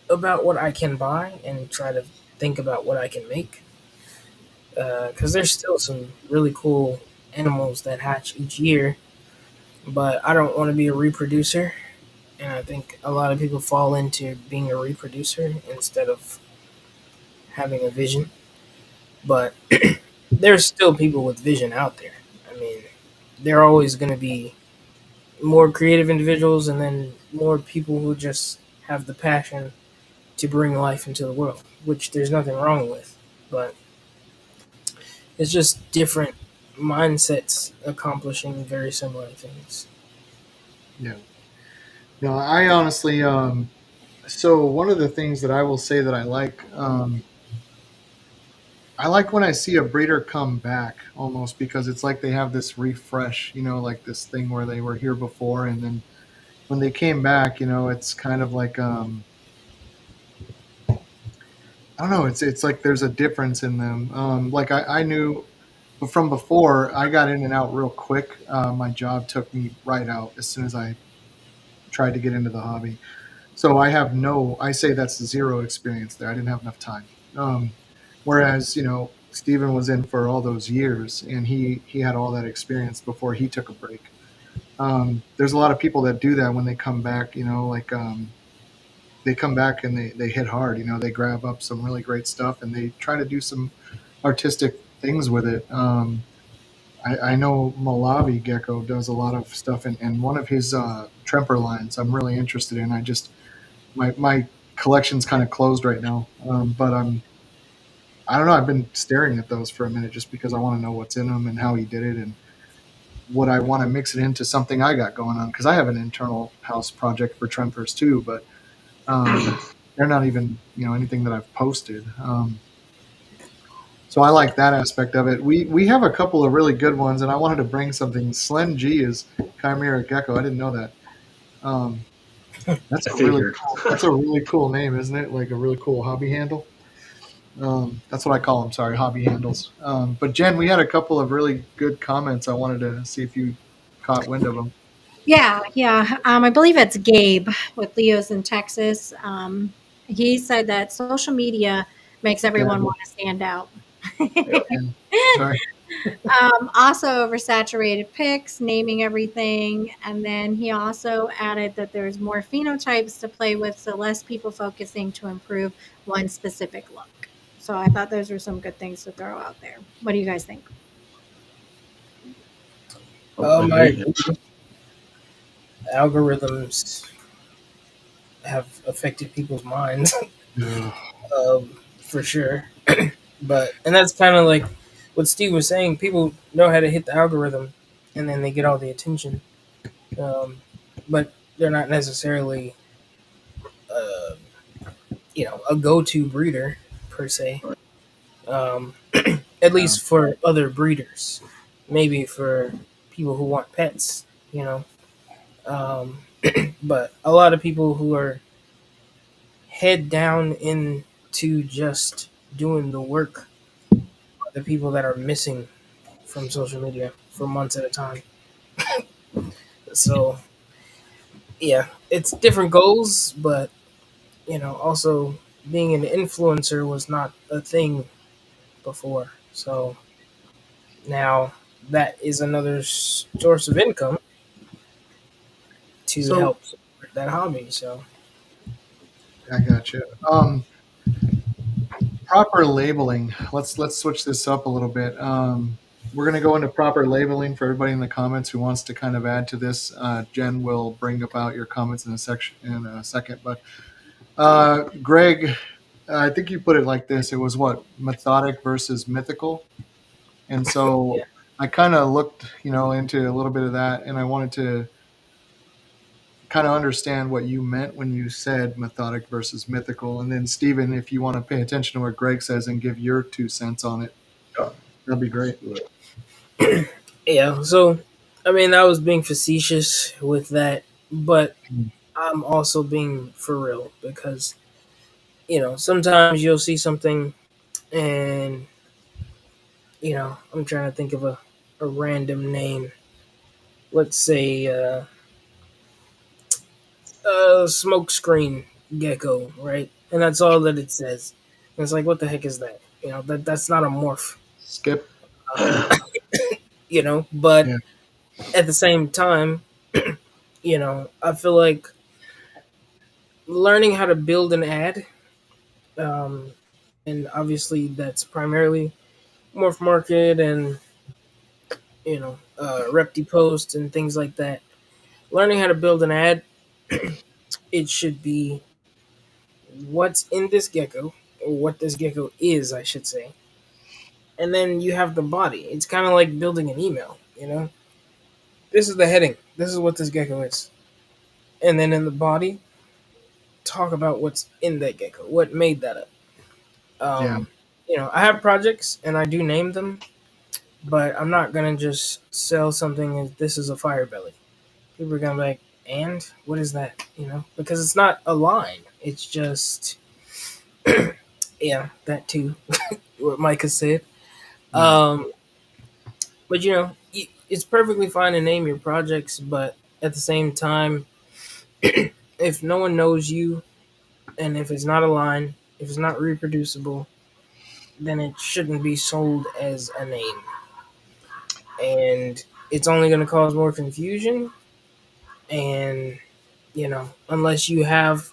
about what I can buy and try to think about what I can make. Because there's still some really cool animals that hatch each year, but I don't want to be a reproducer. And I think a lot of people fall into being a reproducer instead of having a vision. But there's still people with vision out there. I mean, they're always going to be more creative individuals, and then more people who just have the passion to bring life into the world, which there's nothing wrong with. But it's just different mindsets accomplishing very similar things. Yeah. No, I honestly, so one of the things that I will say that I like when I see a breeder come back almost because it's like they have this refresh, like this thing where they were here before. And then when they came back, it's kind of like, I don't know, it's like there's a difference in them. Like I knew from before I got in and out real quick. My job took me right out as soon as I tried to get into the hobby. So I say that's zero experience there. I didn't have enough time. Whereas, Steven was in for all those years and he had all that experience before he took a break. There's a lot of people that do that when they come back, like they come back and they hit hard, they grab up some really great stuff and they try to do some artistic things with it. I know Malavi Gecko does a lot of stuff and one of his Tremper lines I'm really interested in. My collection's kind of closed right now, but I don't know. I've been staring at those for a minute just because I want to know what's in them and how he did it and what I want to mix it into something I got going on because I have an internal house project for Trempers too, but they're not even anything that I've posted. So I like that aspect of it. We have a couple of really good ones, and I wanted to bring something. Slen G is Chimera Gecko. I didn't know that. Um, I figured. that's a really cool name, isn't it? Like a really cool hobby handle. That's what I call them. Sorry, hobby handles. But Jen, we had a couple of really good comments. I wanted to see if you caught wind of them. Yeah, yeah. I believe it's Gabe with Leo's in Texas. He said that social media makes everyone Terrible. want to stand out. Yep. Yeah. Sorry. Also, oversaturated pics, naming everything. And then he also added that there's more phenotypes to play with, so less people focusing to improve one specific look. So I thought those were some good things to throw out there. What do you guys think? I Agreed. agree. Algorithms have affected people's minds, Ugh. for sure. But and that's kind of like what Steve was saying. People know how to hit the algorithm, and then they get all the attention. Um, but they're not necessarily, uh, a go-to breeder per se. Um, at Yeah. least for other breeders, maybe for people who want pets, you know. Um, but a lot of people who are head down into just doing the work are the people that are missing from social media for months at a time. So yeah, it's different goals, but also being an influencer was not a thing before. So now that is another source of income to So help support that hobby. So I got you. Proper labeling. Let's switch this up a little bit. We're going to go into proper labeling for everybody in the comments who wants to kind of add to this. Jen will bring about your comments in a second. But Greg, I think you put it like this. It was what methodic versus mythical, and so yeah, I kind of looked, into a little bit of that, and I wanted to kind of understand what you meant when you said methodic versus mythical. And then, Stephen, if you want to pay attention to what Greg says and give your 2 cents on it, Yep. that'd be great. yeah. So I mean, I was being facetious with that, but I'm also being for real because sometimes you'll see something and I'm trying to think of a random name. Let's say smoke screen gecko, right? And that's all that it says. And it's like, what the heck is that? That's not a morph. Skip. But Yeah. at the same time, I feel like learning how to build an ad, um, and obviously that's primarily morph market and Repti post and things like that. learning how to build an ad, it should be what's in this gecko, or what this gecko is, I should say. And then you have the body. It's kind of like building an email, you know? This is the heading. This is what this gecko is. And then in the body, talk about what's in that gecko, what made that up. Yeah. I have projects and I do name them, but I'm not gonna just sell something as this is a fire belly. People are gonna be like, and what is that? Because it's not a line. It's just yeah, that too. What Micah said. Right. But it's perfectly fine to name your projects, but at the same time, if no one knows you, and if it's not a line, if it's not reproducible, then it shouldn't be sold as a name. And it's only going to cause more confusion. And, unless you have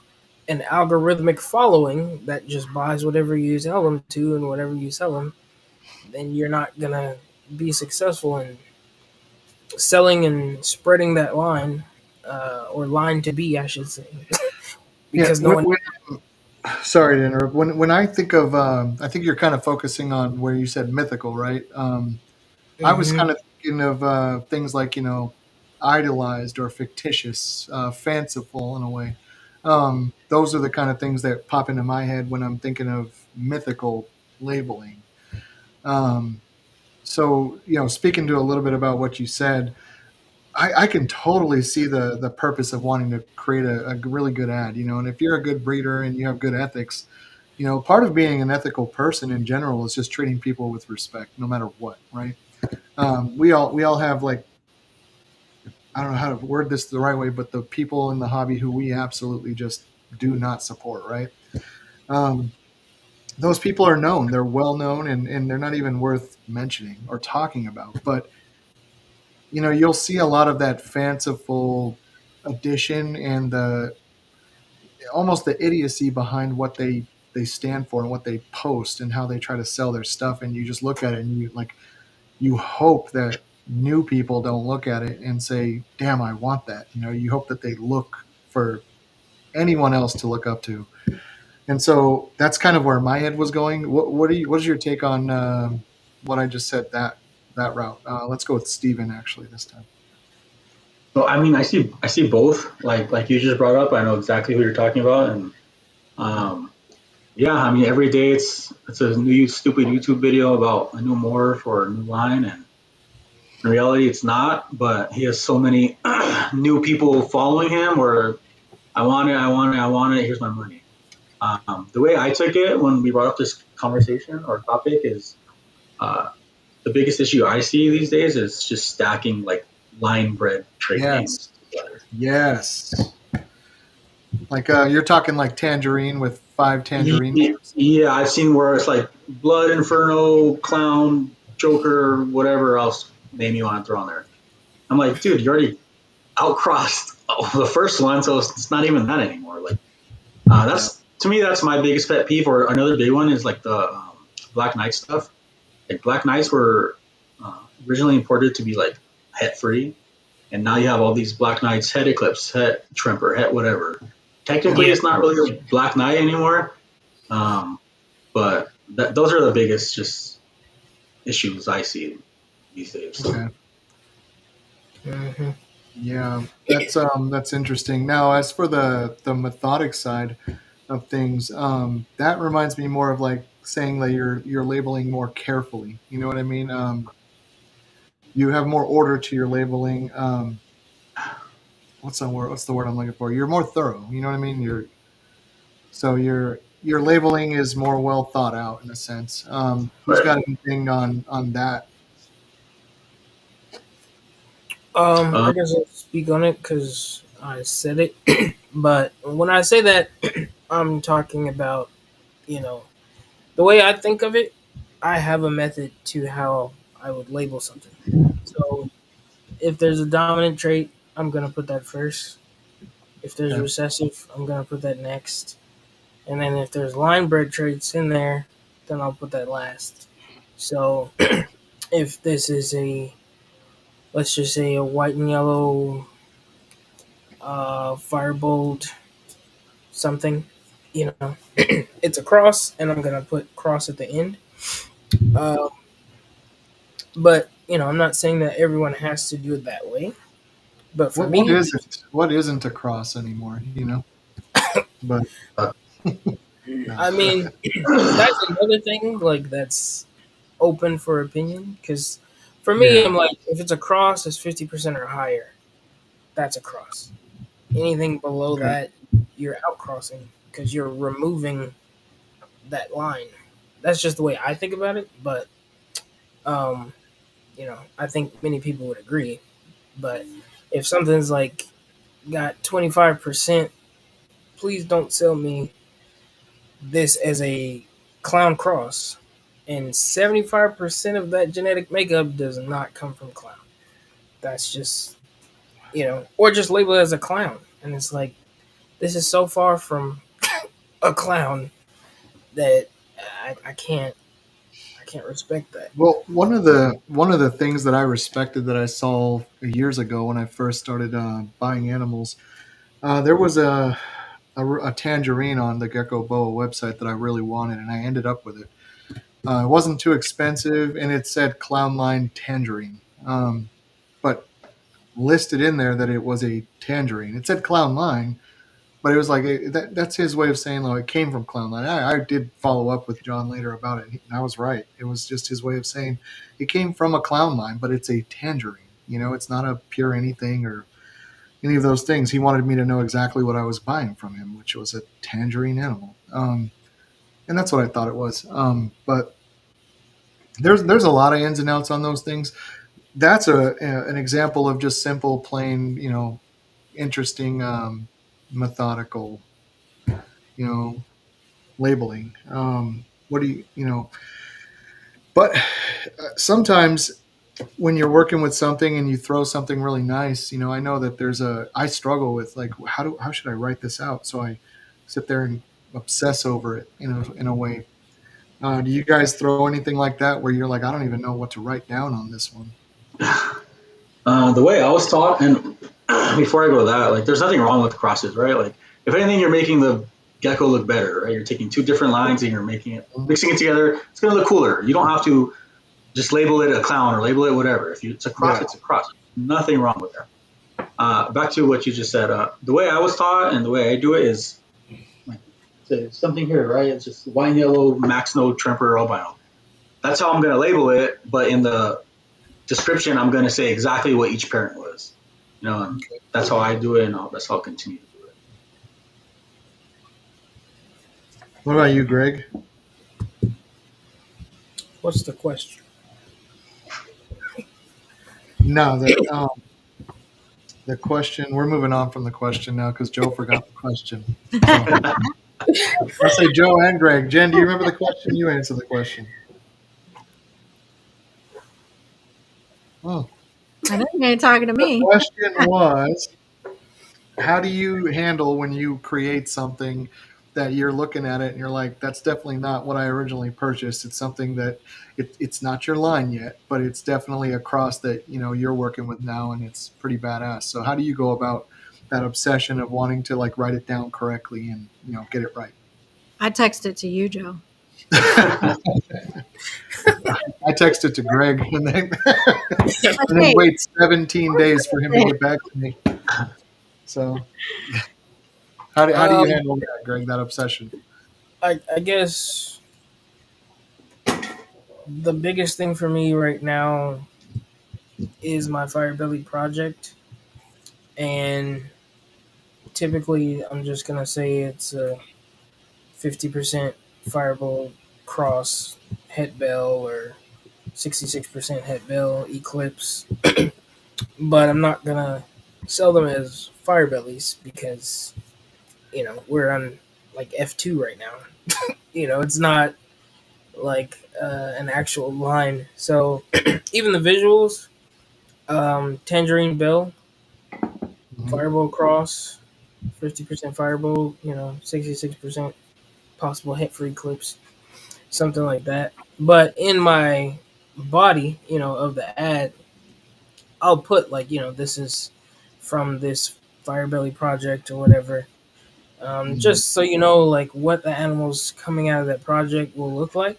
an algorithmic following that just buys whatever you tell them to and whatever you sell them, then you're not going to be successful in selling and spreading that line, or line to be, I should say, Yeah. because no one. Sorry to interrupt. When I think of, I think you're kind of focusing on where you said mythical, right? I was Mhm. kind of thinking of things like idolized or fictitious, fanciful in a way. Those are the kind of things that pop into my head when I'm thinking of mythical labeling. Um, so speaking to a little bit about what you said, I can totally see the purpose of wanting to create a really good ad. And if you're a good breeder and you have good ethics, part of being an ethical person in general is just treating people with respect, no matter what, right? We all have, like, I don't know how to word this the right way, but the people in the hobby who we absolutely just do not support, right? Um, those people are known, they're well known, and they're not even worth mentioning or talking about. But you'll see a lot of that fanciful addition and the almost the idiocy behind what they stand for and what they post and how they try to sell their stuff. And you just look at it and you hope that new people don't look at it and say, damn, I want that. You hope that they look for anyone else to look up to. And so that's kind of where my head was going. What is your take on what I just said, that route? Let's go with Steven actually this time. So I mean, I see both. Like you just brought up, I know exactly who you're talking about, and um, yeah, I mean, every day it's a new stupid YouTube video about a new morph or a new line, and in reality, it's not. But he has so many new people following him, where I want it, I want it, I want it. Here's my money. The way I took it when we brought up this conversation or topic is uh, the biggest issue I see these days is just stacking like line bred trait Yes. names together. Yes. Like you're talking like Tangerine with 5 tangerine names. Yeah, I've seen where it's like Blood Inferno, Clown, Joker, whatever else name you want to throw on there. I'm like, dude, you already outcrossed the first one, so it's not even that anymore. Like, Yeah. that's to me, that's my biggest pet peeve. Or another big one is like the Black Knight stuff. Like Black Knights were originally imported to be like het free, and now you have all these Black Knights, head eclipse, head trimper, head whatever. Technically, Yeah. it's not really a Black Knight anymore, um, but those are the biggest just issues I see these days. Okay. Hmm. Yeah, that's interesting. Now, as for the methodic side of things, that reminds me more of like saying that you're labeling more carefully. You know what I mean? You have more order to your labeling. What's the word? What's the word I'm looking for? You're more thorough. You know what I mean? Your labeling is more well thought out in a sense. Who's But got anything on that? um, I guess I'll speak on it because I said it. But when I say that, I'm talking about, you know, the way I think of it. I have a method to how I would label something. So if there's a dominant trait, I'm gonna put that first. If there's Okay. recessive, I'm gonna put that next. And then if there's line bred traits in there, then I'll put that last. So if this is let's just say a white and yellow Firebolt something. You know, it's a cross, and I'm gonna put cross at the end. Uh, but I'm not saying that everyone has to do it that way. But for What me, isn't? What isn't a cross anymore? But no. I mean, that's another thing. Like that's open for opinion. Because for me, Yeah. I'm like, if it's a cross, it's 50% or higher. That's a cross. Anything below Okay. that, you're outcrossing because you're removing that line. That's just the way I think about it. But um, I think many people would agree. But if something's like got 25%, please don't sell me this as a clown cross. And 75% of that genetic makeup does not come from clown. That's just, or just label it as a clown. And it's like, this is so far from a clown that I can't respect that. Well, one of the things that I respected that I saw years ago when I first started buying animals, there was a tangerine on the Gecko Boa website that I really wanted, and I ended up with it. It wasn't too expensive, and it said Clown Line Tangerine, but listed in there that it was a tangerine. It said Clown Line, but it was like that's his way of saying like it came from Clown Line. I did follow up with John later about it, and I was right. It was just his way of saying it came from a Clown Line, but it's a tangerine. It's not a pure anything or any of those things. He wanted me to know exactly what I was buying from him, which was a tangerine animal. And that's what I thought it was. But there's a lot of ins and outs on those things. That's an example of just simple, plain, interesting, methodical, you know, labeling. What do But sometimes when you're working with something and you throw something really nice, I know that I struggle with like, how should I write this out? So I sit there and obsess over it, in a way. Do you guys throw anything like that where you're like, I don't even know what to write down on this one? The way I was taught, and before I go to that, like, there's nothing wrong with crosses, right? Like, if anything, you're making the gecko look better, right? You're taking two different lines and you're mixing it together. It's going to look cooler. You don't have to just label it a clown or label it whatever. If it's a cross, Yeah. it's a cross. Nothing wrong with that. Back to what you just said. The way I was taught and the way I do it is like, say something here, right? It's just wine yellow, max node, tremper, albino. That's how I'm going to label it. But in the description, I'm going to say exactly what each parent was. And that's how I do it, and that's how I'll continue to do it. What about you, Greg? What's the question? No, the question. We're moving on from the question now because Joe forgot the question. So, I say Joe and Greg. Jen, do you remember the question? You answer the question. Oh, I think you're talking to the me. question was, how do you handle when you create something that you're looking at it and you're like, that's definitely not what I originally purchased. It's something that it's not your line yet, but it's definitely a cross that you're working with now, and it's pretty badass. So how do you go about that obsession of wanting to like write it down correctly and get it right? I texted to you, Joe. I texted to Greg and then Hey, wait 17 days for him to get back to me. So how do you Um, handle that, Greg? That obsession? I guess the biggest thing for me right now is my Firebelly project, and typically I'm just gonna say it's a 50% Fireball cross het bell or 66% het bell eclipse, but I'm not gonna sell them as Firebellies because we're on like F2 right now. It's not like an actual line. So even the visuals, Tangerine Bell, Mhm. Fireball Cross, 50% Fireball, 66% possible hit for Eclipse, something like that. But in my body, of the ad, I'll put like, this is from this Firebelly project or whatever. Just so you know, like what the animals coming out of that project will look like.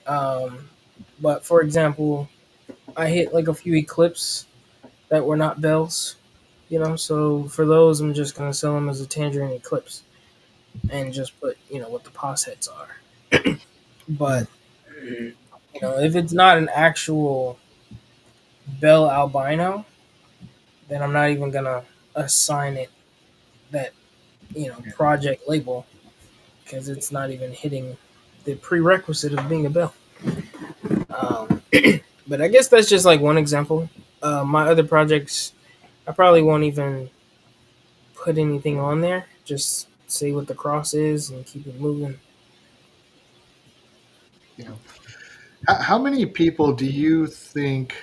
Um, but for example, I hit like a few eclipse that were not bells, So for those, I'm just gonna sell them as a tangerine eclipse and just put what the pos heads are. Yeah. But if it's not an actual bell albino, then I'm not even gonna assign it that project label because it's not even hitting the prerequisite of being a bell. Um, but I guess that's just like one example. My other projects, I probably won't even put anything on there. Just say what the cross is and keep it moving. Yeah. How many people do you think?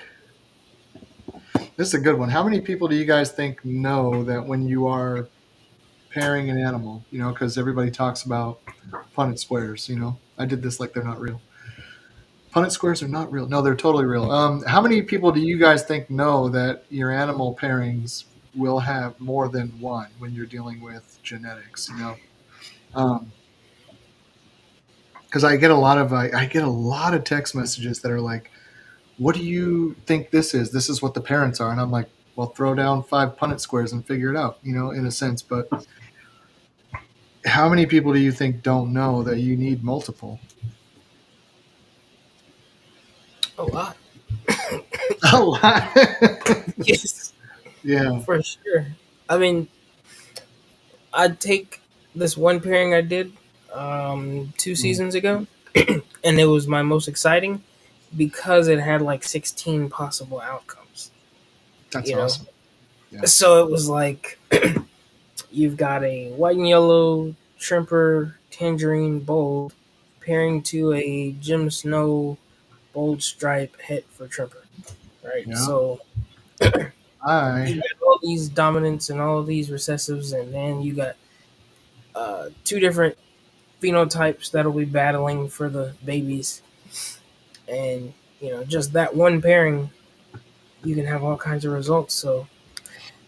This is a good one. How many people do you guys think know that when you are pairing an animal, because everybody talks about Punnett squares, I did this like they're not real. Punnett squares are not real. No, they're totally real. How many people do you guys think know that your animal pairings will have more than one when you're dealing with genetics? Because I get a lot of text messages that are like, "What do you think this is? This is what the parents are," and I'm like, "Well, throw down 5 Punnett squares and figure it out," in a sense. But how many people do you think don't know that you need multiple? A lot. A lot. Yes, Yeah. for sure. I mean, I'd take this one pairing I did 2 seasons ago, and it was my most exciting because it had like 16 possible outcomes. That's You know, awesome. Yeah. so it was like you've got a white and yellow shrimper tangerine bold pairing to a Jim Snow bold stripe het for shrimper, right? Yeah. So I you got all these dominants and all these recessives, and then you got two different phenotypes that'll be battling for the babies, and just that one pairing, you can have all kinds of results. So,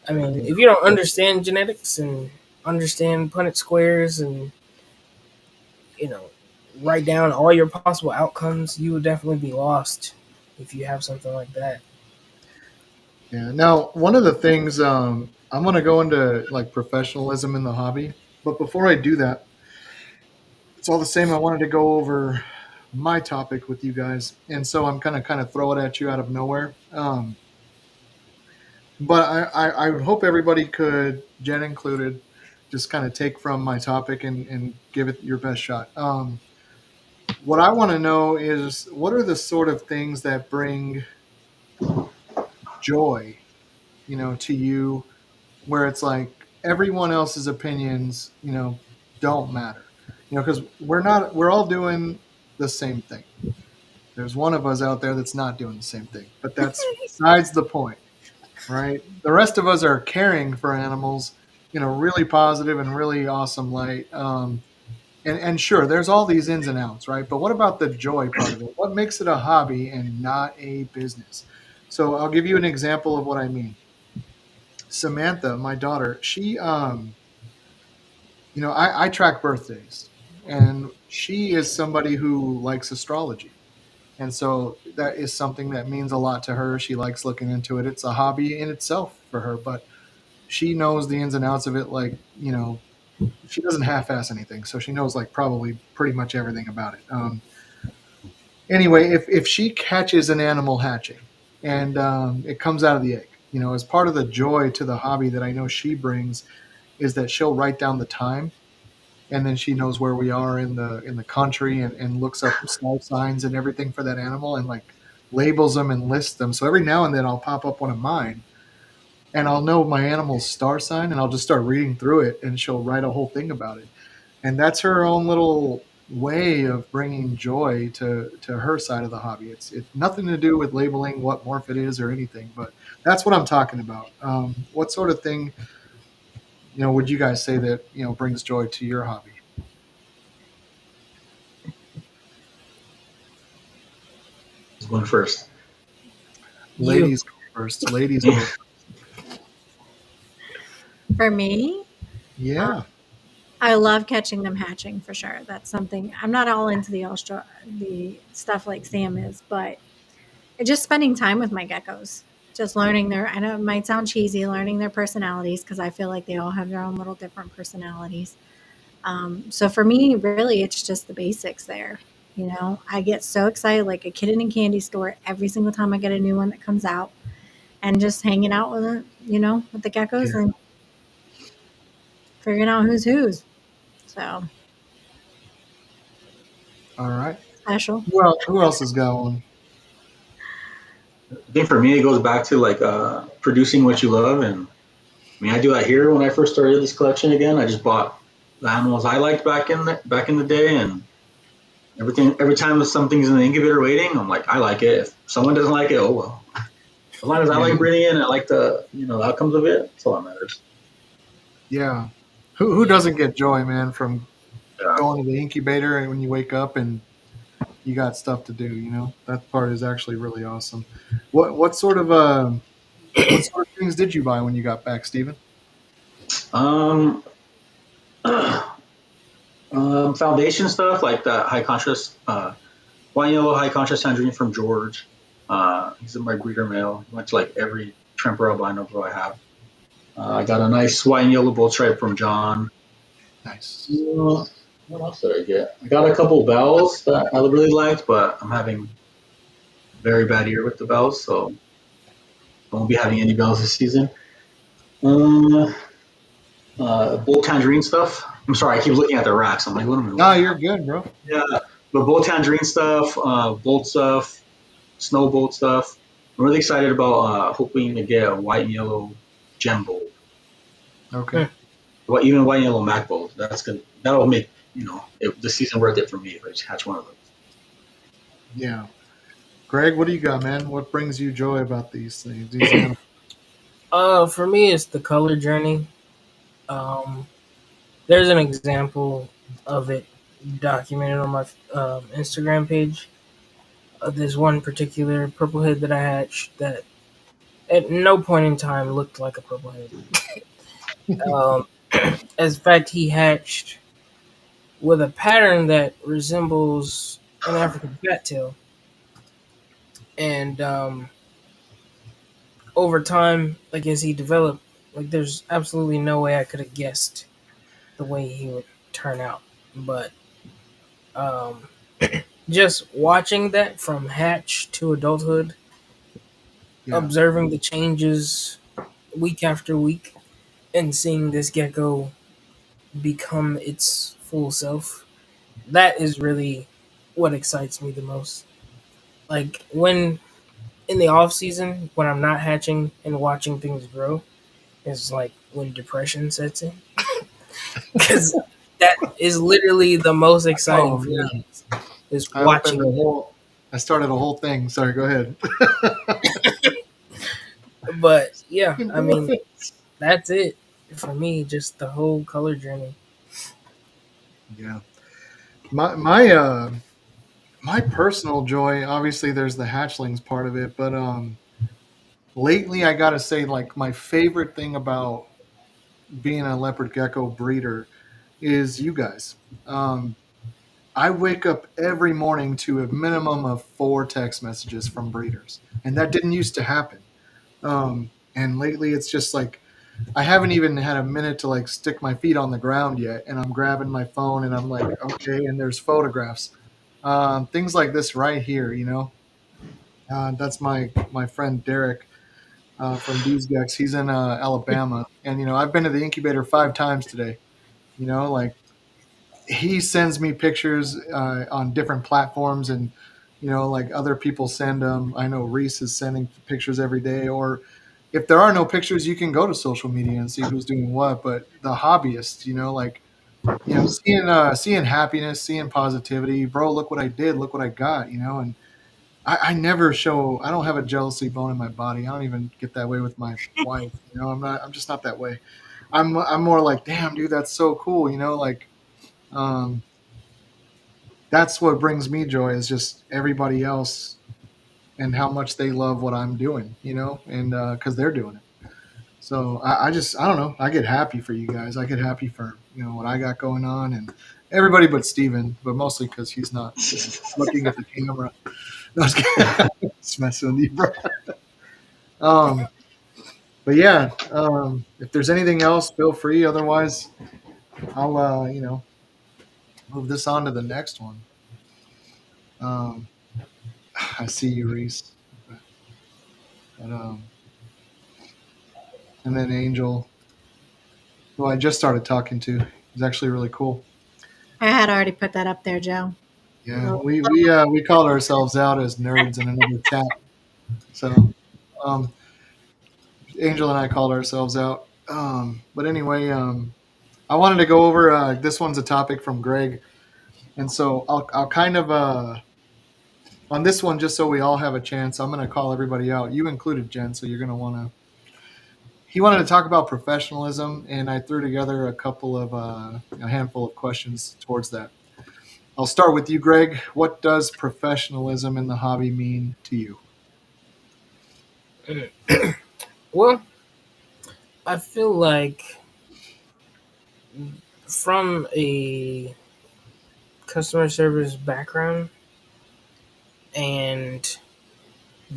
I mean, if you don't understand genetics and understand Punnett squares and you know write down all your possible outcomes, you would definitely be lost if you have something like that. Yeah. Now, one of the things I'm going to go into like professionalism in the hobby, but before I do that, it's all the same. I wanted to go over my topic with you guys, and so I'm gonna kind of throw it at you out of nowhere. But I would hope everybody could, Jen included, just kind of take from my topic and give it your best shot. What I want to know is what are the sort of things that bring joy, to you, where it's like everyone else's opinions, don't matter, because we're all doing the same thing. There's one of us out there that's not doing the same thing, but that's besides the point, right? The rest of us are caring for animals in a really positive and really awesome light. And sure, there's all these ins and outs, right? But what about the joy part of it? What makes it a hobby and not a business? So I'll give you an example of what I mean. Samantha, my daughter, she, I track birthdays, and she is somebody who likes astrology. And so that is something that means a lot to her. She likes looking into it. It's a hobby in itself for her, but she knows the ins and outs of it. Like, she doesn't half-ass anything. So she knows like probably pretty much everything about it. Anyway, if she catches an animal hatching and it comes out of the egg, as part of the joy to the hobby that I know she brings is that she'll write down the time, and then she knows where we are in the country, and looks up star signs and everything for that animal, and like labels them and lists them. So every now and then I'll pop up one of mine, and I'll know my animal's star sign, and I'll just start reading through it, and she'll write a whole thing about it. And that's her own little way of bringing joy to her side of the hobby. It's nothing to do with labeling what morph it is or anything, but that's what I'm talking about. What sort of thing would you guys say that brings joy to your hobby? Who's going first? You. Ladies go first. Ladies go first. For me, uh, Yeah. I love catching them hatching for sure. That's something I'm not all into the stuff like Sam is, but just spending time with my geckos, just learning their. I know it might sound cheesy, learning their personalities because I feel like they all have their own little different personalities. So for me, really, it's just the basics there. I get so excited, like a kid in a candy store, every single time I get a new one that comes out, and just hanging out with it, with the geckos Yeah. and figuring out who's who's. So All right. special. Well, who else is going? I think for me, it goes back to like producing what you love, and I mean, I do that here. When I first started this collection again, I just bought the animals I liked back in the day, and everything. Every time something's in the incubator waiting, I'm like, I like it. If someone doesn't like it, oh well. As long as I Yeah. like breeding it and I like the outcomes of it, that's all that matters. Yeah. Who Yeah. doesn't get joy, man, from Yeah. going to the incubator and when you wake up and you got stuff to do, That part is actually really awesome. What sort of things did you buy when you got back, Steven? Um, foundation stuff like the high contrast, wine yellow high contrast tangerine from George. He's my breeder male. He went to like every Tremper albino grow I have. I got a nice white and yellow bull stripe from John. Nice. What else did I get? I got a couple bells that I really liked, but I'm having a very bad year with the bells, so I won't be having any bells this season. Um, bull tangerine stuff. I'm sorry, I keep looking at the racks. I'm like, what am I No, looking you're at? good, bro. Yeah, but bull tangerine stuff, bolt stuff, snow bolt stuff. I'm really excited about hoping to get a white and yellow gem bolt. Okay. Hmm. Well, even white and yellow Mac bolt. That's good. That'll make the season worth it for me if I just catch one of those. Yeah. Greg, what do you got, man? What brings you joy about these things, these animals? For me, it's the color journey. Um, there's an example of it documented on my Instagram page. There's one particular purple head that I hatched that at no point in time looked like a purple head. Um, as a fact, he hatched with a pattern that resembles an African cattail, and over time, like as he developed, like there's absolutely no way I could have guessed the way he would turn out. But um, just watching that from hatch to adulthood, Yeah. observing the changes week after week, and seeing this gecko become its full self, that is really what excites me the most. Like when in the off season, when I'm not hatching and watching things grow, is like when depression sets in, because that is literally the most exciting Oh, for yeah. me is I opened a watching it. whole. I started a whole thing. Sorry, go ahead. But yeah, I mean that's it for me. Just the whole color journey. Yeah. My personal joy. Obviously, there's the hatchlings part of it, but lately I gotta say, like my favorite thing about being a leopard gecko breeder is you guys. Um, I wake up every morning to a minimum of 4 text messages from breeders, and that didn't used to happen. And lately, it's just like I haven't even had a minute to like stick my feet on the ground yet, and I'm grabbing my phone and I'm like, okay, and there's photographs, things like this right here. That's my friend Derek from Bees Gex. He's in Alabama, and I've been to the incubator 5 times today. Like he sends me pictures on different platforms, and like other people send them. I know Reese is sending pictures every day, or if there are no pictures, you can go to social media and see who's doing what. But the hobbyists, like seeing happiness, seeing positivity, bro. Look what I did. Look what I got. And I never show. I don't have a jealousy bone in my body. I don't even get that way with my wife. I'm not. I'm just not that way. I'm more like, damn, dude, that's so cool. Like um, that's what brings me joy is just everybody else and how much they love what I'm doing. And because they're doing it. So I don't know. I get happy for you guys. I get happy for what I got going on and everybody but Steven, but mostly because he's not looking at the camera. No, I was kidding. Just messing with you, bro. Um, but yeah, if there's anything else, feel free. Otherwise, I'll move this on to the next one. Um, I see you, Reese. But, and then Angel, who I just started talking to, is actually really cool. I had already put that up there, Joe. Yeah, we called ourselves out as nerds in another chat. So, um, Angel and I called ourselves out. But anyway, I wanted to go over. This one's a topic from Greg, and so I'll kind of on this one, just so we all have a chance. I'm going to call everybody out. You included, Jen, so you're going to want to. He wanted to talk about professionalism, and I threw together a handful of questions towards that. I'll start with you, Greg. What does professionalism in the hobby mean to you? Well, I feel like from a customer service background and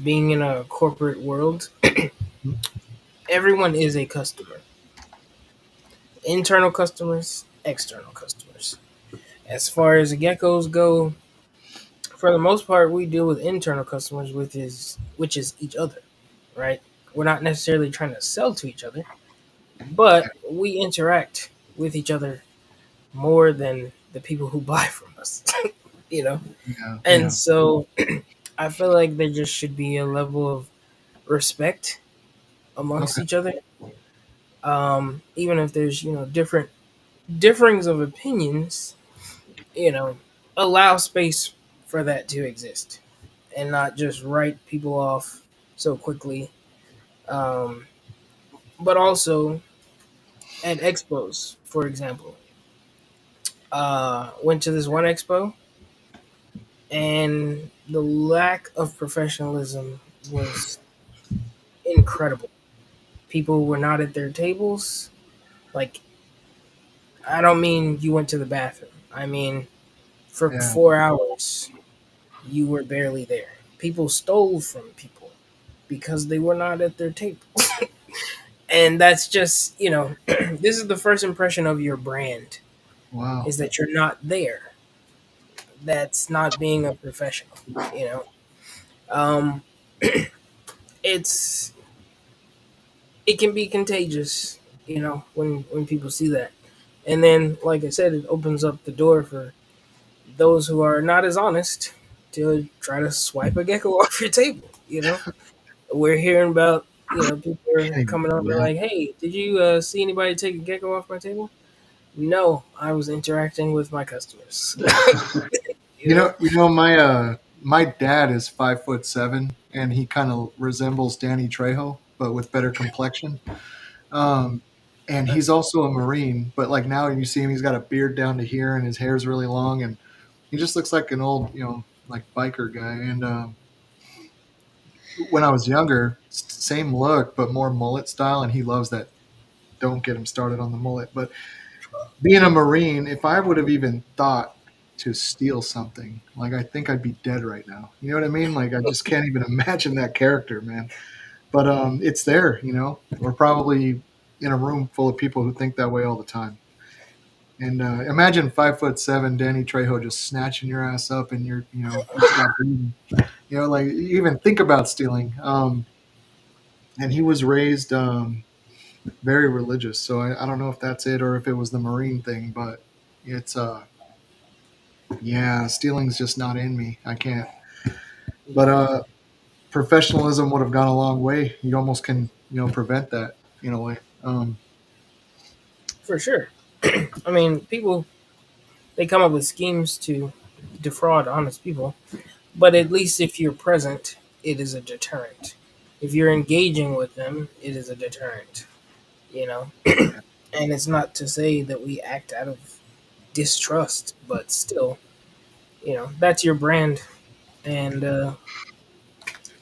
being in a corporate world, everyone is a customer. Internal customers, external customers. As far as the geckos go, for the most part, we deal with internal customers, which is each other, right? We're not necessarily trying to sell to each other, but we interact with each other more than the people who buy from us, you know? Yeah, And yeah, so I feel like there just should be a level of respect amongst okay, each other. Even if there's, different differings of opinions, you know, allow space for that to exist and not just write people off so quickly. Um, but also at expos, for example, went to this one expo and the lack of professionalism was incredible. People were not at their tables. Like, I don't mean you went to the bathroom. I mean, for yeah, 4 hours, you were barely there. People stole from people because they were not at their table. And that's just, this is the first impression of your brand wow, is that you're not there. That's not being a professional, you know. Um, it's it can be contagious, when people see that. And then, like I said, it opens up the door for those who are not as honest to try to swipe a gecko off your table. We're hearing about, people are can't even coming do over that. like, hey, did you see anybody take a gecko off my table? No, I was interacting with my customers. you know My dad is 5'7", and he kind of resembles Danny Trejo, but with better complexion. Um, and he's also a Marine, but like now you see him, he's got a beard down to here, and his hair's really long, and he just looks like an old, like biker guy. And when I was younger, same look, but more mullet style, and he loves that. Don't get him started on the mullet. But being a Marine, if I would have even thought to steal something, like I think I'd be dead right now. You know what I mean? Like I just can't even imagine that character, man. But it's there. We're probably in a room full of people who think that way all the time. And imagine 5'7" Danny Trejo just snatching your ass up, and you stop breathing. Like you even think about stealing. And he was raised very religious, so I don't know if that's it or if it was the Marine thing, but it's yeah, stealing's just not in me. I can't. But professionalism would have gone a long way. You almost can prevent that in a way. For sure. I mean, people, they come up with schemes to defraud honest people, but at least if you're present, it is a deterrent. If you're engaging with them, it is a deterrent, you know? And it's not to say that we act out of distrust, but still, that's your brand, and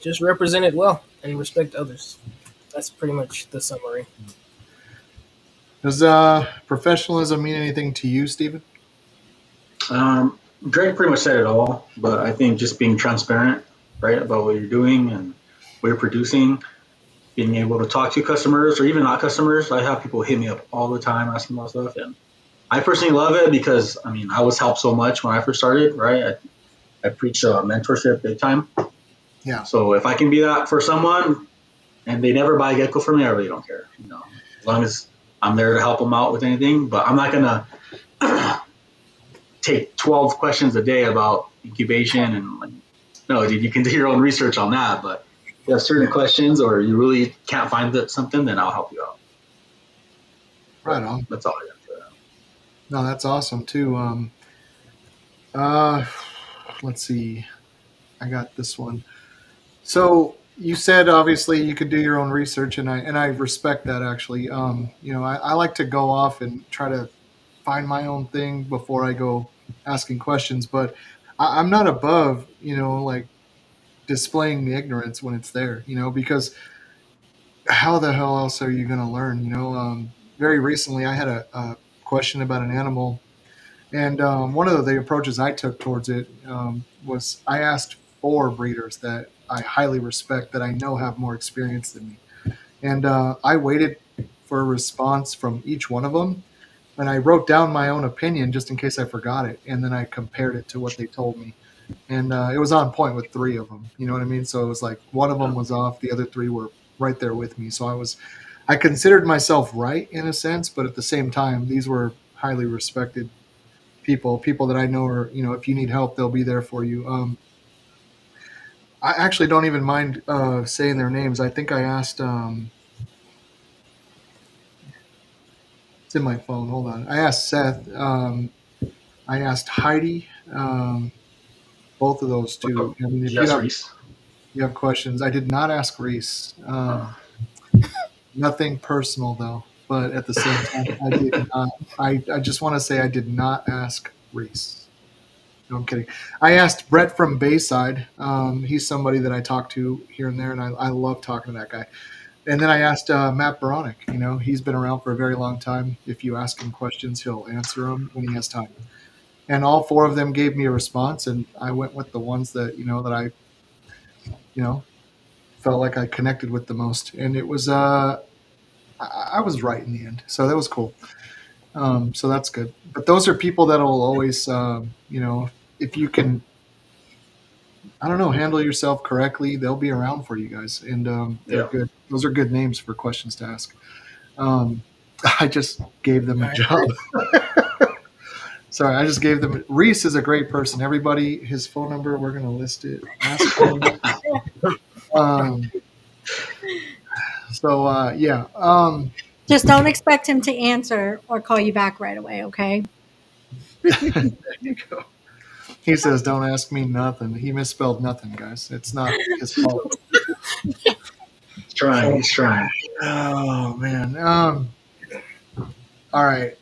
just represent it well and respect others. That's pretty much the summary. Does professionalism mean anything to you, Stephen? Greg pretty much said it all, but I think just being transparent, right, about what you're doing and what you're producing, being able to talk to customers or even not customers. I have people hit me up all the time asking about stuff, and I personally love it because I mean I was helped so much when I first started, right? I preach mentorship big time. Yeah. So if I can be that for someone and they never buy Gecko from me, I really don't care. As long as I'm there to help them out with anything. But I'm not gonna take 12 questions a day about incubation and like, no, dude, you can do your own research on that. But if you have certain questions or you really can't find something, then I'll help you out. Right But on. that's all I got for that. No, that's awesome too. Uh, let's see. I got this one. So you said obviously you could do your own research, and I respect that actually. I like to go off and try to find my own thing before I go asking questions, but I'm not above like displaying the ignorance when it's there, because how the hell else are you going to learn? Very recently I had a question about an animal. And one of the approaches I took towards it was I asked four breeders that I highly respect that I know have more experience than me. And I waited for a response from each one of them. And I wrote down my own opinion just in case I forgot it. And then I compared it to what they told me. And it was on point with three of them. You know what I mean? So it was like one of them was off, the other three were right there with me. So I considered myself right in a sense, but at the same time, these were highly respected people that I know are, if you need help, they'll be there for you. I actually don't even mind saying their names. I think I asked, it's in my phone. Hold on. I asked Seth. I asked Heidi. Both of those two. I mean, if you Yes, have Reese. questions, I did not ask Reese. Nothing personal though, but at the same time, I did not. I just want to say I did not ask Reese. No, I'm kidding. I asked Brett from Bayside. He's somebody that I talk to here and there, and I love talking to that guy. And then I asked Matt Baronic. He's been around for a very long time. If you ask him questions, he'll answer them when he has time. And all four of them gave me a response, and I went with the ones that that I felt like I connected with the most. And it was I was right in the end, so that was cool. So that's good. But those are people that'll always if you can, I don't know, handle yourself correctly, they'll be around for you guys, and they're Yeah. good. Those are good names for questions to ask. Um, I just gave them a I job. agree. Sorry, I just gave them. Reese is a great person. Everybody, his phone number, we're going to list it. Ask him. Um, yeah. Just don't expect him to answer or call you back right away, okay? There you go. He says, "Don't ask me nothing." He misspelled nothing, guys. It's not his fault. He's trying. He's trying. Oh man. All right.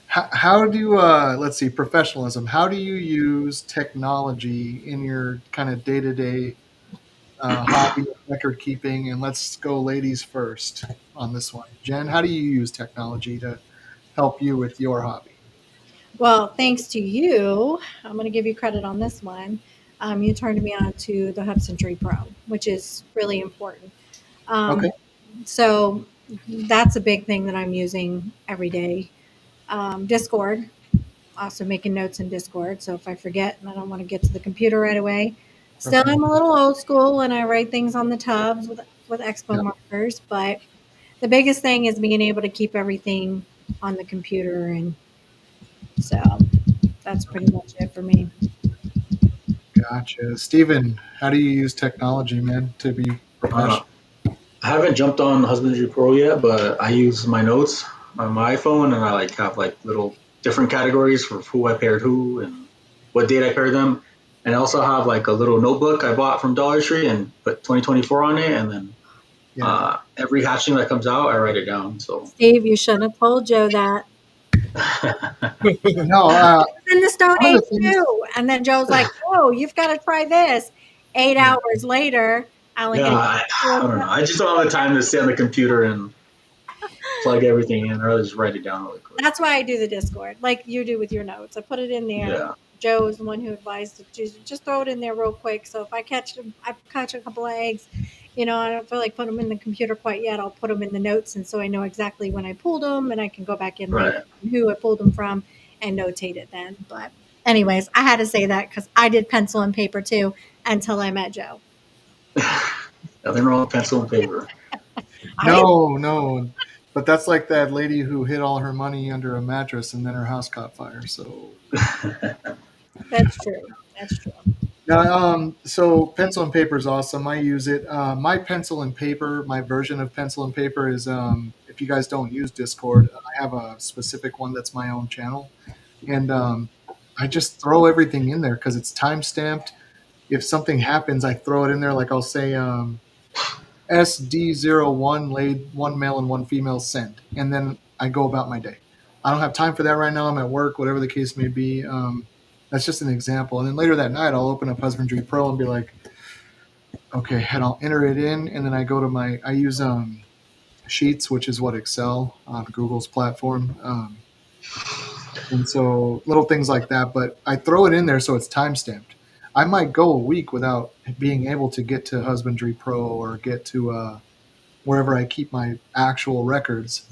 How do let's see, professionalism? How do you use technology in your kind of day to day hobby of record keeping? And let's go, ladies first on this one. Jen, how do you use technology to help you with your hobby? Well, thanks to you, I'm going to give you credit on this one. You turned me on to the Hudson Tree Pro, which is really important. Okay. Um, so that's a big thing that I'm using every day. Discord, also making notes in Discord. So if I forget and I don't want to get to the computer right away, still Okay. I'm a little old school and I write things on the tubs with expo Yeah. markers. But the biggest thing is being able to keep everything on the computer, and so that's pretty much it for me. Gotcha. Steven, how do you use technology, man, to be Uh, professional? I haven't jumped on Husbandry Pro yet, but I use my notes on my iPhone, and I like have like little different categories for who I paired who and what date I paired them. And I also have like a little notebook I bought from Dollar Tree and put 2024 on it, and then Yeah. every hatchling that comes out, I write it down. So Steve, you shouldn't have told Joe that. No, In the Stone one of Age the things. too. And then Joe's like, "Oh, you've got to try this." 8 Yeah. hours later, I don't like Yeah, any. I don't know. I just don't have the time to sit on the computer and plug everything in. I'd rather just write it down really quick. That's why I do the Discord, like you do with your notes. I put it in there. Yeah. Joe is the one who advised to just throw it in there real quick. So if I catch a couple of eggs, I don't feel like putting them in the computer quite yet. I'll put them in the notes, and so I know exactly when I pulled them, and I can go back in later Right. who I pulled them from and notate it then. But anyways, I had to say that because I did pencil and paper too until I met Joe. Nothing wrong with pencil and paper. I didn't. No. But that's like that lady who hid all her money under a mattress and then her house caught fire. So That's true. That's true. now, so pencil and paper is awesome. I use it. My pencil and paper, my version of pencil and paper is, if you guys don't use Discord, I have a specific one that's my own channel, and I just throw everything in there because it's time stamped. If something happens, I throw it in there. Like I'll say, SD01 laid one male and one female sent, and then I go about my day. I don't have time for that right now. I'm at work, whatever the case may be. That's just an example. And then later that night, I'll open up Husbandry Pro and be like, okay, and I'll enter it in, and then I go to I use Sheets, which is what Excel on Google's platform. And so little things like that, but I throw it in there so it's time stamped. I might go a week without being able to get to Husbandry Pro or get to wherever I keep my actual records.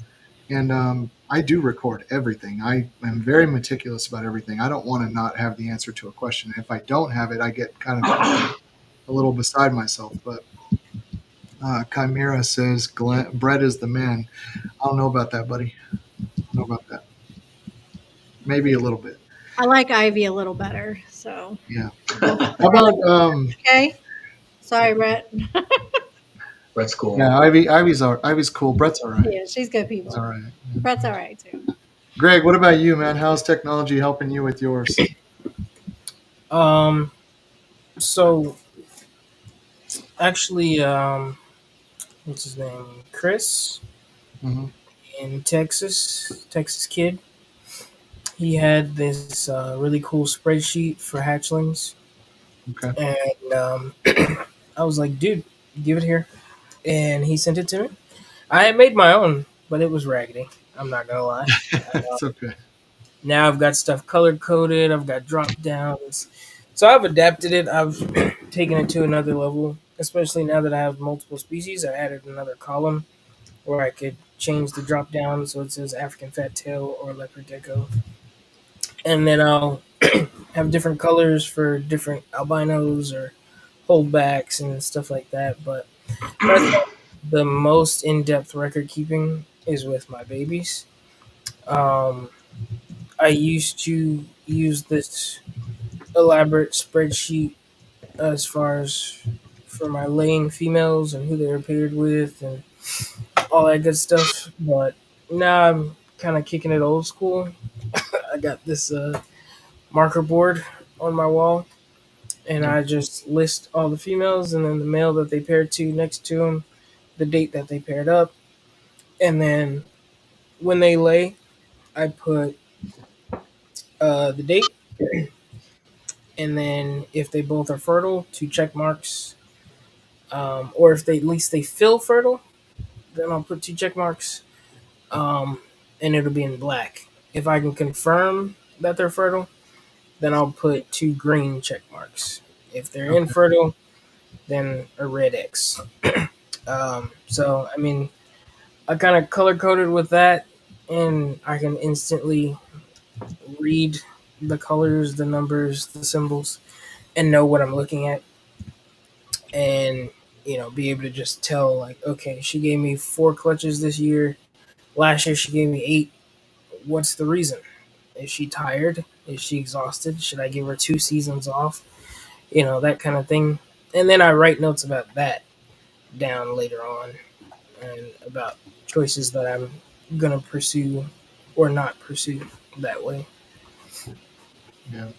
And I do record everything. I am very meticulous about everything. I don't want to not have the answer to a question. If I don't have it, I get kind of a little beside myself. But Chimera says, Brett is the man. I don't know about that, buddy. I don't know about that. Maybe a little bit. I like Ivy a little better. So Yeah. How about okay. Sorry, Brett. Brett's cool. yeah, Ivy's cool. Brett's all right. Yeah, she's good He's people. all right. Brett's all right too. Greg, what about you, man? How's technology helping you with yours? So actually, what's his name? Chris Hmm. in Texas kid. He had this really cool spreadsheet for hatchlings, Okay. and I was like, "Dude, give it here," and he sent it to me. I had made my own, but it was raggedy. I'm not gonna lie. It's okay. Now I've got stuff color coded. I've got drop downs, so I've adapted it. I've taken it to another level, especially now that I have multiple species. I added another column where I could change the drop down so it says African fat tail or leopard gecko, and then I'll have different colors for different albinos or holdbacks and stuff like that. But that's the most in-depth record keeping is with my babies. Um, I used to use this elaborate spreadsheet as far as for my laying females and who they were paired with and all that good stuff. But now I'm kind of kicking it old school. I got this marker board on my wall, and I just list all the females and then the male that they paired to next to them, the date that they paired up, and then when they lay, I put the date, and then if they both are fertile, two check marks, or if they at least they feel fertile, then I'll put two check marks, um, and it'll be in black. If I can confirm that they're fertile, then I'll put two green check marks. If they're Okay. infertile, then a red X. So I mean, I kind of color coded with that, and I can instantly read the colors, the numbers, the symbols, and know what I'm looking at, and be able to just tell like, okay, she gave me 4 clutches this year. Last year she gave me 8. What's the reason? Is she tired? Is she exhausted? Should I give her 2 seasons off? That kind of thing. And then I write notes about that down later on, and about choices that I'm gonna pursue or not pursue that way. Yeah.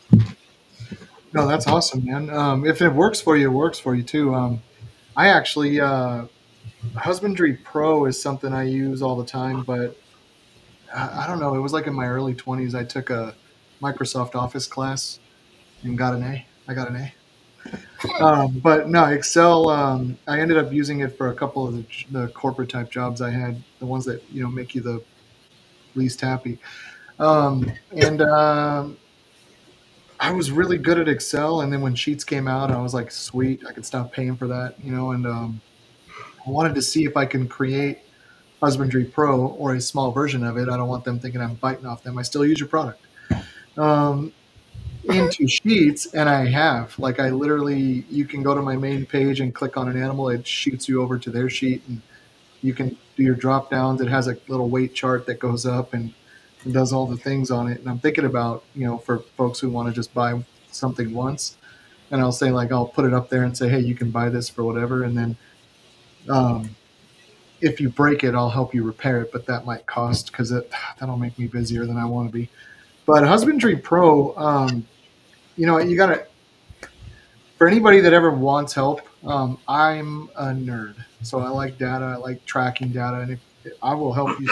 No, that's awesome, man. If it works for you, it works for you too. I actually, Husbandry Pro is something I use all the time, but I don't know. It was like in my early 20s. I took a Microsoft Office class and got an A. I got an A. But no, Excel. I ended up using it for a couple of the corporate type jobs I had, the ones that make you the least happy. And I was really good at Excel, and then when Sheets came out, I was like, sweet, I could stop paying for that. And I wanted to see if I can create Husbandry Pro or a small version of it. I don't want them thinking I'm biting off them. I still use your product. Um, into Sheets, and I have. Like, I literally, you can go to my main page and click on an animal. It shoots you over to their sheet, and you can do your drop downs. It has a little weight chart that goes up and does all the things on it. And I'm thinking about, for folks who want to just buy something once, and I'll say, like, I'll put it up there and say, hey, you can buy this for whatever. And then if you break it, I'll help you repair it, but that might cost, because that'll make me busier than I want to be. But Husbandry Pro, you got to, for anybody that ever wants help, I'm a nerd. So I like data. I like tracking data, and I will help you.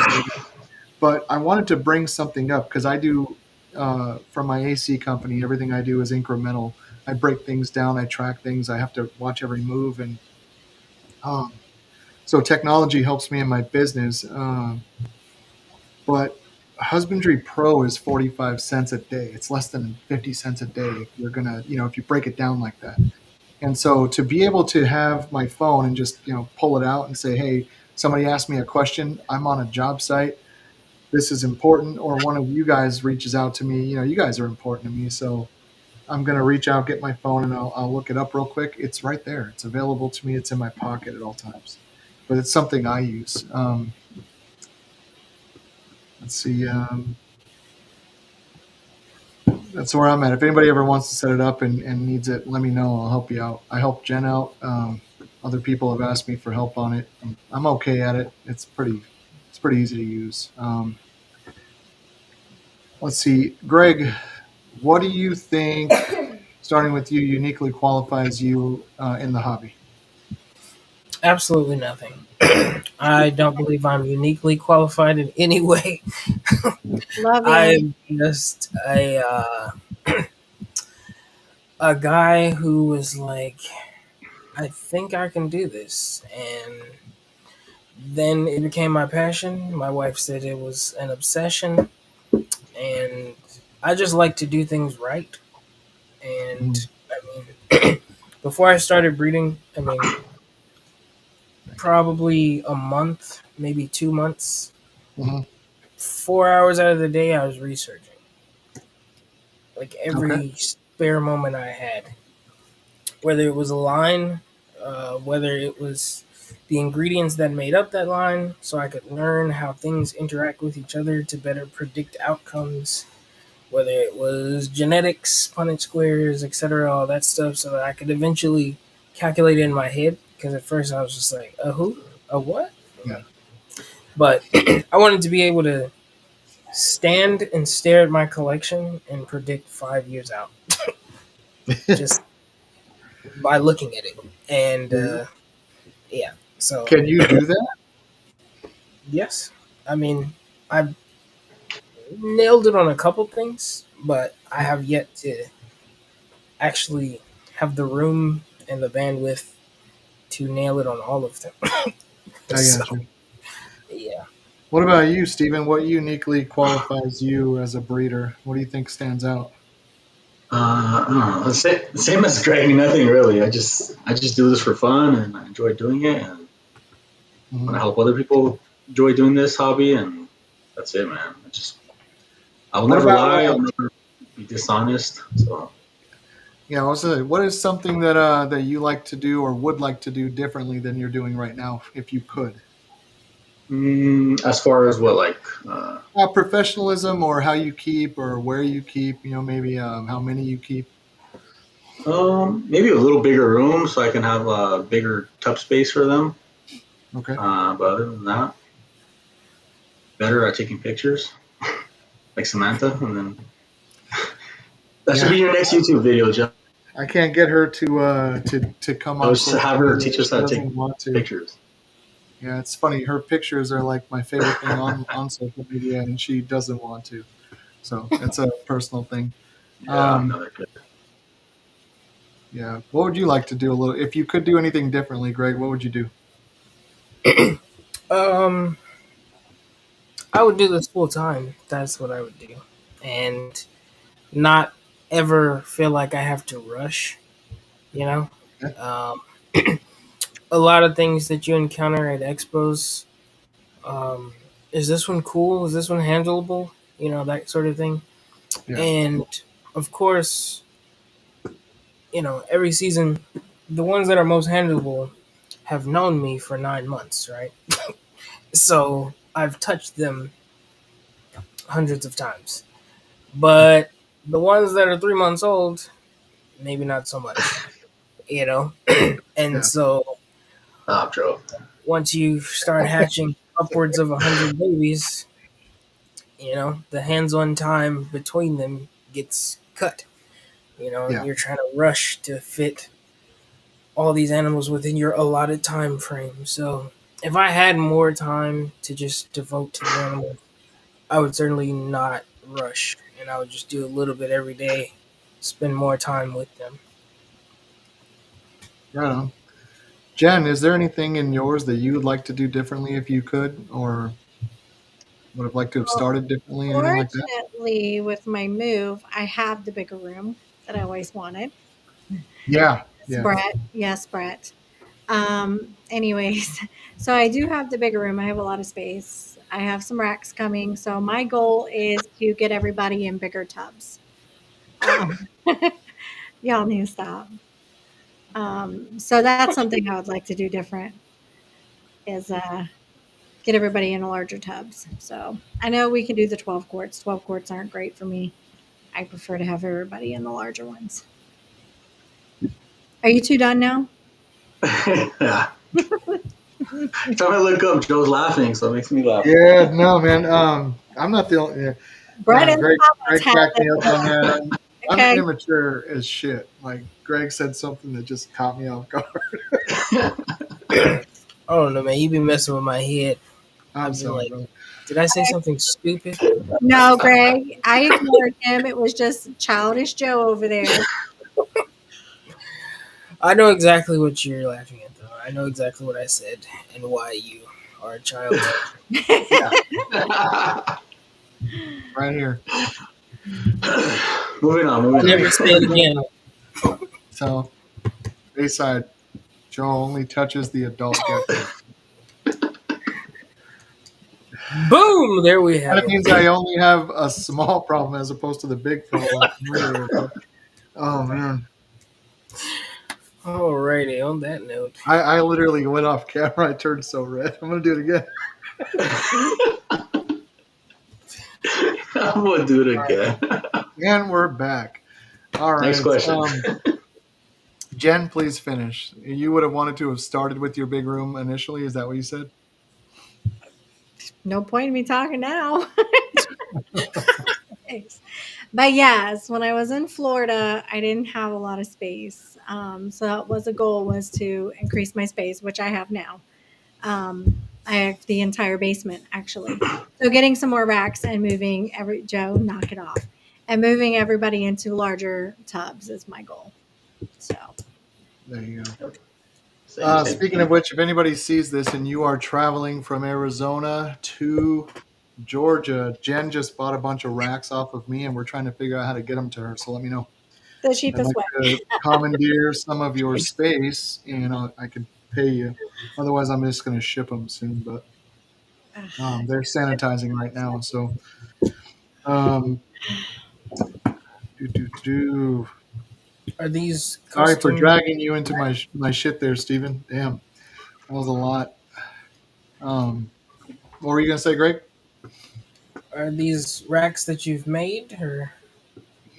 But I wanted to bring something up because I do, from my AC company, everything I do is incremental. I break things down. I track things. I have to watch every move. And so technology helps me in my business. But Husbandry Pro is 45 cents a day. It's less than 50 cents a day if you're going to, if you break it down like that. And so to be able to have my phone and just, pull it out and say, hey, somebody asked me a question. I'm on a job site. This is important. Or one of you guys reaches out to me. You guys are important to me. So I'm going to reach out, get my phone, and I'll look it up real quick. It's right there. It's available to me. It's in my pocket at all times. But it's something I use. Let's see. That's where I'm at. If anybody ever wants to set it up and needs it, let me know. I'll help you out. I help Jen out. Other people have asked me for help on it. I'm okay at it. It's pretty easy to use. Let's see, Greg, what do you think, starting with you, uniquely qualifies you in the hobby? Absolutely nothing. I don't believe I'm uniquely qualified in any way. Love it. I'm just a guy who was like, I think I can do this, and then it became my passion. My wife said it was an obsession, and I just like to do things right. And I mean, before I started breeding, I mean, probably a month, maybe 2 months, Mm-hmm. 4 hours out of the day, I was researching. Like Okay. every spare moment I had, whether it was a line, whether it was the ingredients that made up that line, so I could learn how things interact with each other to better predict outcomes, whether it was genetics, Punnett squares, etc., all that stuff, so that I could eventually calculate it in my head. Because at first I was just like, a who? A what? Yeah. But I wanted to be able to stand and stare at my collection and predict 5 years out just by looking at it. And yeah, so Can you do that? yes, I mean, I've nailed it on a couple things, but I have yet to actually have the room and the bandwidth to nail it on all of them. I So got you. yeah, What about you, Stephen? What uniquely qualifies you as a breeder? What do you think stands out? I don't know. Same as Greg. Nothing really. I just do this for fun, and I enjoy doing it, and want Mm-hmm. to help other people enjoy doing this hobby, and that's it, man. I will What never about lie. I'll never be dishonest. So what is something that that you like to do or would like to do differently than you're doing right now, if you could? as far as what, like, Professionalism, or how you keep, or where you keep. Maybe how many you keep. maybe a little bigger room so I can have a bigger tub space for them. Okay. But other than that, better at taking pictures, like Samantha, and then that should Yeah, be your next YouTube video, Jeff. I can't get her to come I'll on just social have her media. teach us She how to take doesn't want to. pictures. Yeah, it's funny. Her pictures are like my favorite thing on social media, and she doesn't want to. So it's a personal thing. Yeah, Um, another good. Yeah. What would you like to do a little? If you could do anything differently, Greg, what would you do? Um, I would do this full time. That's what I would do, and not ever feel like I have to rush. You know, Yeah. um, a lot of things that you encounter at expos. Is this one cool? Is this one handleable? You know, that sort of thing. Yeah. And of course, you know, every season, the ones that are most handleable have known me for 9 months, right? So I've touched them hundreds of times. But the ones that are 3 months old, maybe not so much, you know? And Yeah. so Stop, Joe. once you start hatching upwards of 100 babies, you know, the hands on time between them gets cut. You know, Yeah. you're trying to rush to fit all these animals within your allotted time frame. So if I had more time to just devote to the animals, I would certainly not rush, and I would just do a little bit every day, spend more time with them. Right on. Jen, is there anything in yours that you would like to do differently if you could, or would have liked to have Well, started differently? Anything like that? fortunately, with my move, I have the bigger room that I always wanted. Yeah. It's Yeah. Brett. Yes, Brett. Anyways, so I do have the bigger room. I have a lot of space. I have some racks coming. So my goal is to get everybody in bigger tubs. Um, y'all need to stop. So that's something I would like to do different is get everybody in larger tubs. So I know we can do the 12 quarts. 12 quarts aren't great for me. I prefer to have everybody in the larger ones. Are you two done now? Yeah. Time I look up, Joe's laughing, so it makes me laugh. Yeah. No, man. I'm not the only. Brett in the Greg comments has cracked me it. up on that. I'm Okay. immature as shit. Like Greg said something that just caught me off guard. I don't know, man. You been messing with my head. I'm I've been sorry, like, brother. did I say something stupid? No, Greg, I ignored him. It was just childish Joe over there. I know exactly what you're laughing at, though. I know exactly what I said and why you are a child. Yeah, right here. Moving Never say it on. again. So, Bayside, Joe only touches the adult gecko. Boom! There we have That it. means I only have a small problem as opposed to the big problem. Oh man, Alrighty, on that note. I literally went off camera. I turned so red. I'm gonna do it again. I'm gonna do it again. And we're back. All Next right. question. Jen, please finish. You would have wanted to have started with your big room initially. Is that what you said? No point in me talking now. Thanks. But yes, when I was in Florida, I didn't have a lot of space. So that was a goal was to increase my space, which I have now. I have the entire basement actually. So getting some more racks and moving Joe, knock it off, and moving everybody into larger tubs is my goal. So There you go. Same. Speaking of which, if anybody sees this and you are traveling from Arizona to Georgia, Jen just bought a bunch of racks off of me, and we're trying to figure out how to get them to her. So let me know. the I'd cheapest like way. to commandeer some of your space, and I could pay you. Otherwise, I'm just going to ship them soon. But they're sanitizing right now, so um, do do do. Are these Sorry for custom? dragging you into my shit there, Steven. Damn, that was a lot. What were you going to say, Greg? Are these racks that you've made, or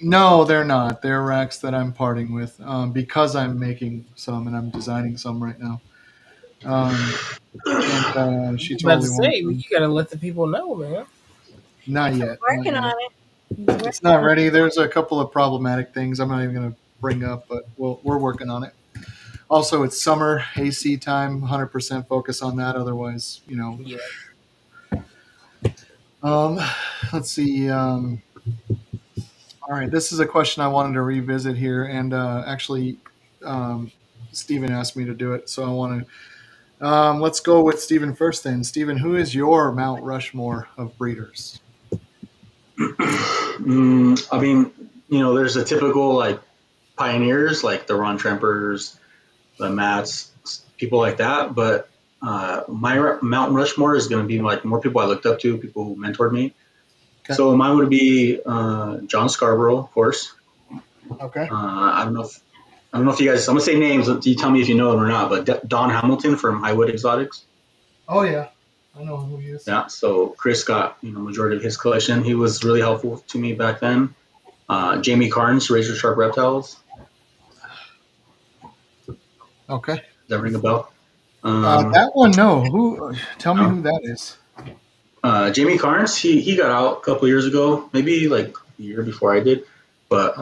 No, they're not. They're racks that I'm parting with because I'm making some and I'm designing some right now. Um, and I she was about to totally say wants you them. gotta let the people know, man. Not yet. Not Working yet. on it. He's working It's not on ready. There's a couple of problematic things I'm not even going to bring up, but we're working on it. Also, it's summer AC time. 100% focus on that. Otherwise, Yeah. Um, let's see. All right, this is a question I wanted to revisit here, and actually, Steven asked me to do it, so I want to. Let's go with Steven first then. Steven, who is your Mount Rushmore of breeders? I mean, there's a typical like pioneers like the Ron Trempers, the Mats, people like that. But my Mount Rushmore is going to be like more people I looked up to, people who mentored me. Okay. So mine would be John Scarborough, of course. Okay. I don't know if you guys. I'm gonna say names. You tell me if you know them or not. But Don Hamilton from Highwood Exotics. Oh yeah, I know who he is. Yeah. So Chris got majority of his collection. He was really helpful to me back then. Jamie Carnes, Razor Sharp Reptiles. Okay. Does that ring a bell? That one, no. Who? Tell me who that is. Jamie Carnes. He got out a couple years ago, maybe like a year before I did. But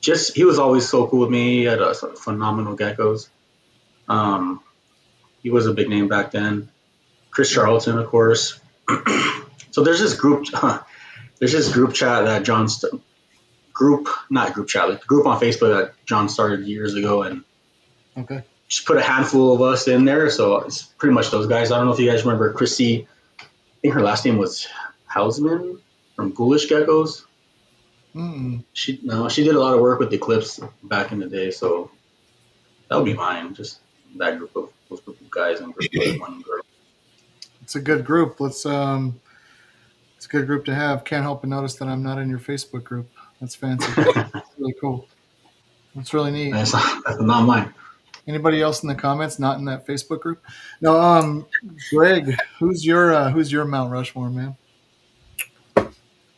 he was always so cool with me. He had phenomenal geckos. He was a big name back then. Chris Charlton, of course. So there's this group. There's this group chat that not group chat, like the group on Facebook that John started years ago, and Okay. just put a handful of us in there. So it's pretty much those guys. I don't know if you guys remember Chrissy. I think her last name was Hausman from Ghoulish Geckos. Mm-mm. She did a lot of work with Eclipse back in the day. So that would be mine. Just that group of those group of guys and group of one girl. It's a good group. It's a good group to have. Can't help but notice that I'm not in your Facebook group. That's fancy. That's really cool. That's really neat. That's not mine. Anybody else in the comments not in that Facebook group? No. Greg, who's your Mount Rushmore, man?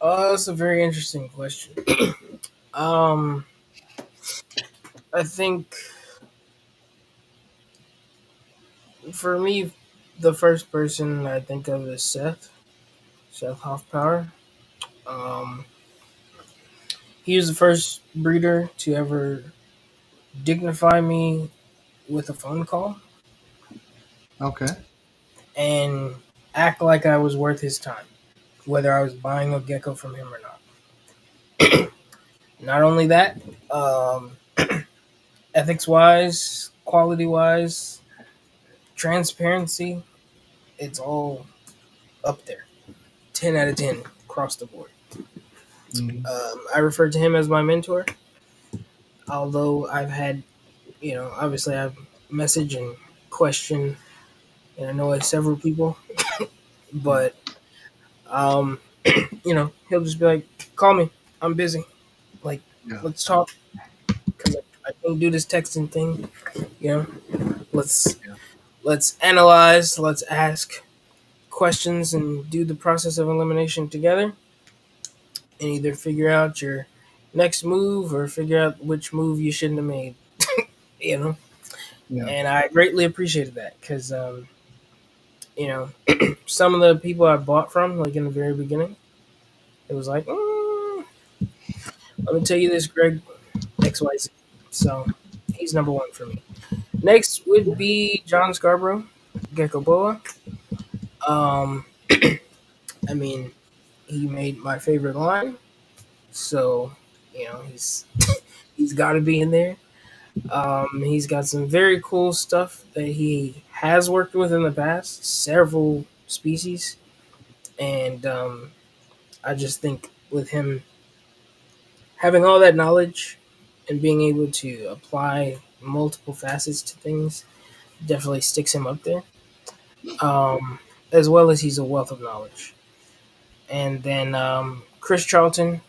That's a very interesting question. I think for me, the first person I think of is Seth Hoffpower. He was the first breeder to ever dignify me with a phone call Okay. and act like I was worth his time, whether I was buying a gecko from him or not. Not only that, ethics wise, quality wise, transparency, it's all up there. 10 out of 10 across the board. Mm-hmm. I refer to him as my mentor, although I've had, obviously I've messaged and questioned and annoyed several people, but, he'll just be like, call me, I'm busy. Like, Yeah. let's talk, because I can't do this texting thing, let's Yeah. let's analyze, let's ask questions and do the process of elimination together and either figure out your next move or figure out which move you shouldn't have made. Yeah. And I greatly appreciated that because some of the people I bought from, like in the very beginning, it was like, let me tell you this, Greg, XYZ. So he's number one for me. Next would be John Scarborough, Gecko Boa. I mean, he made my favorite line, so he's got to be in there. He's got some very cool stuff that he has worked with in the past, several species, and I just think with him having all that knowledge and being able to apply multiple facets to things definitely sticks him up there. As well as he's a wealth of knowledge. And then Chris Charlton,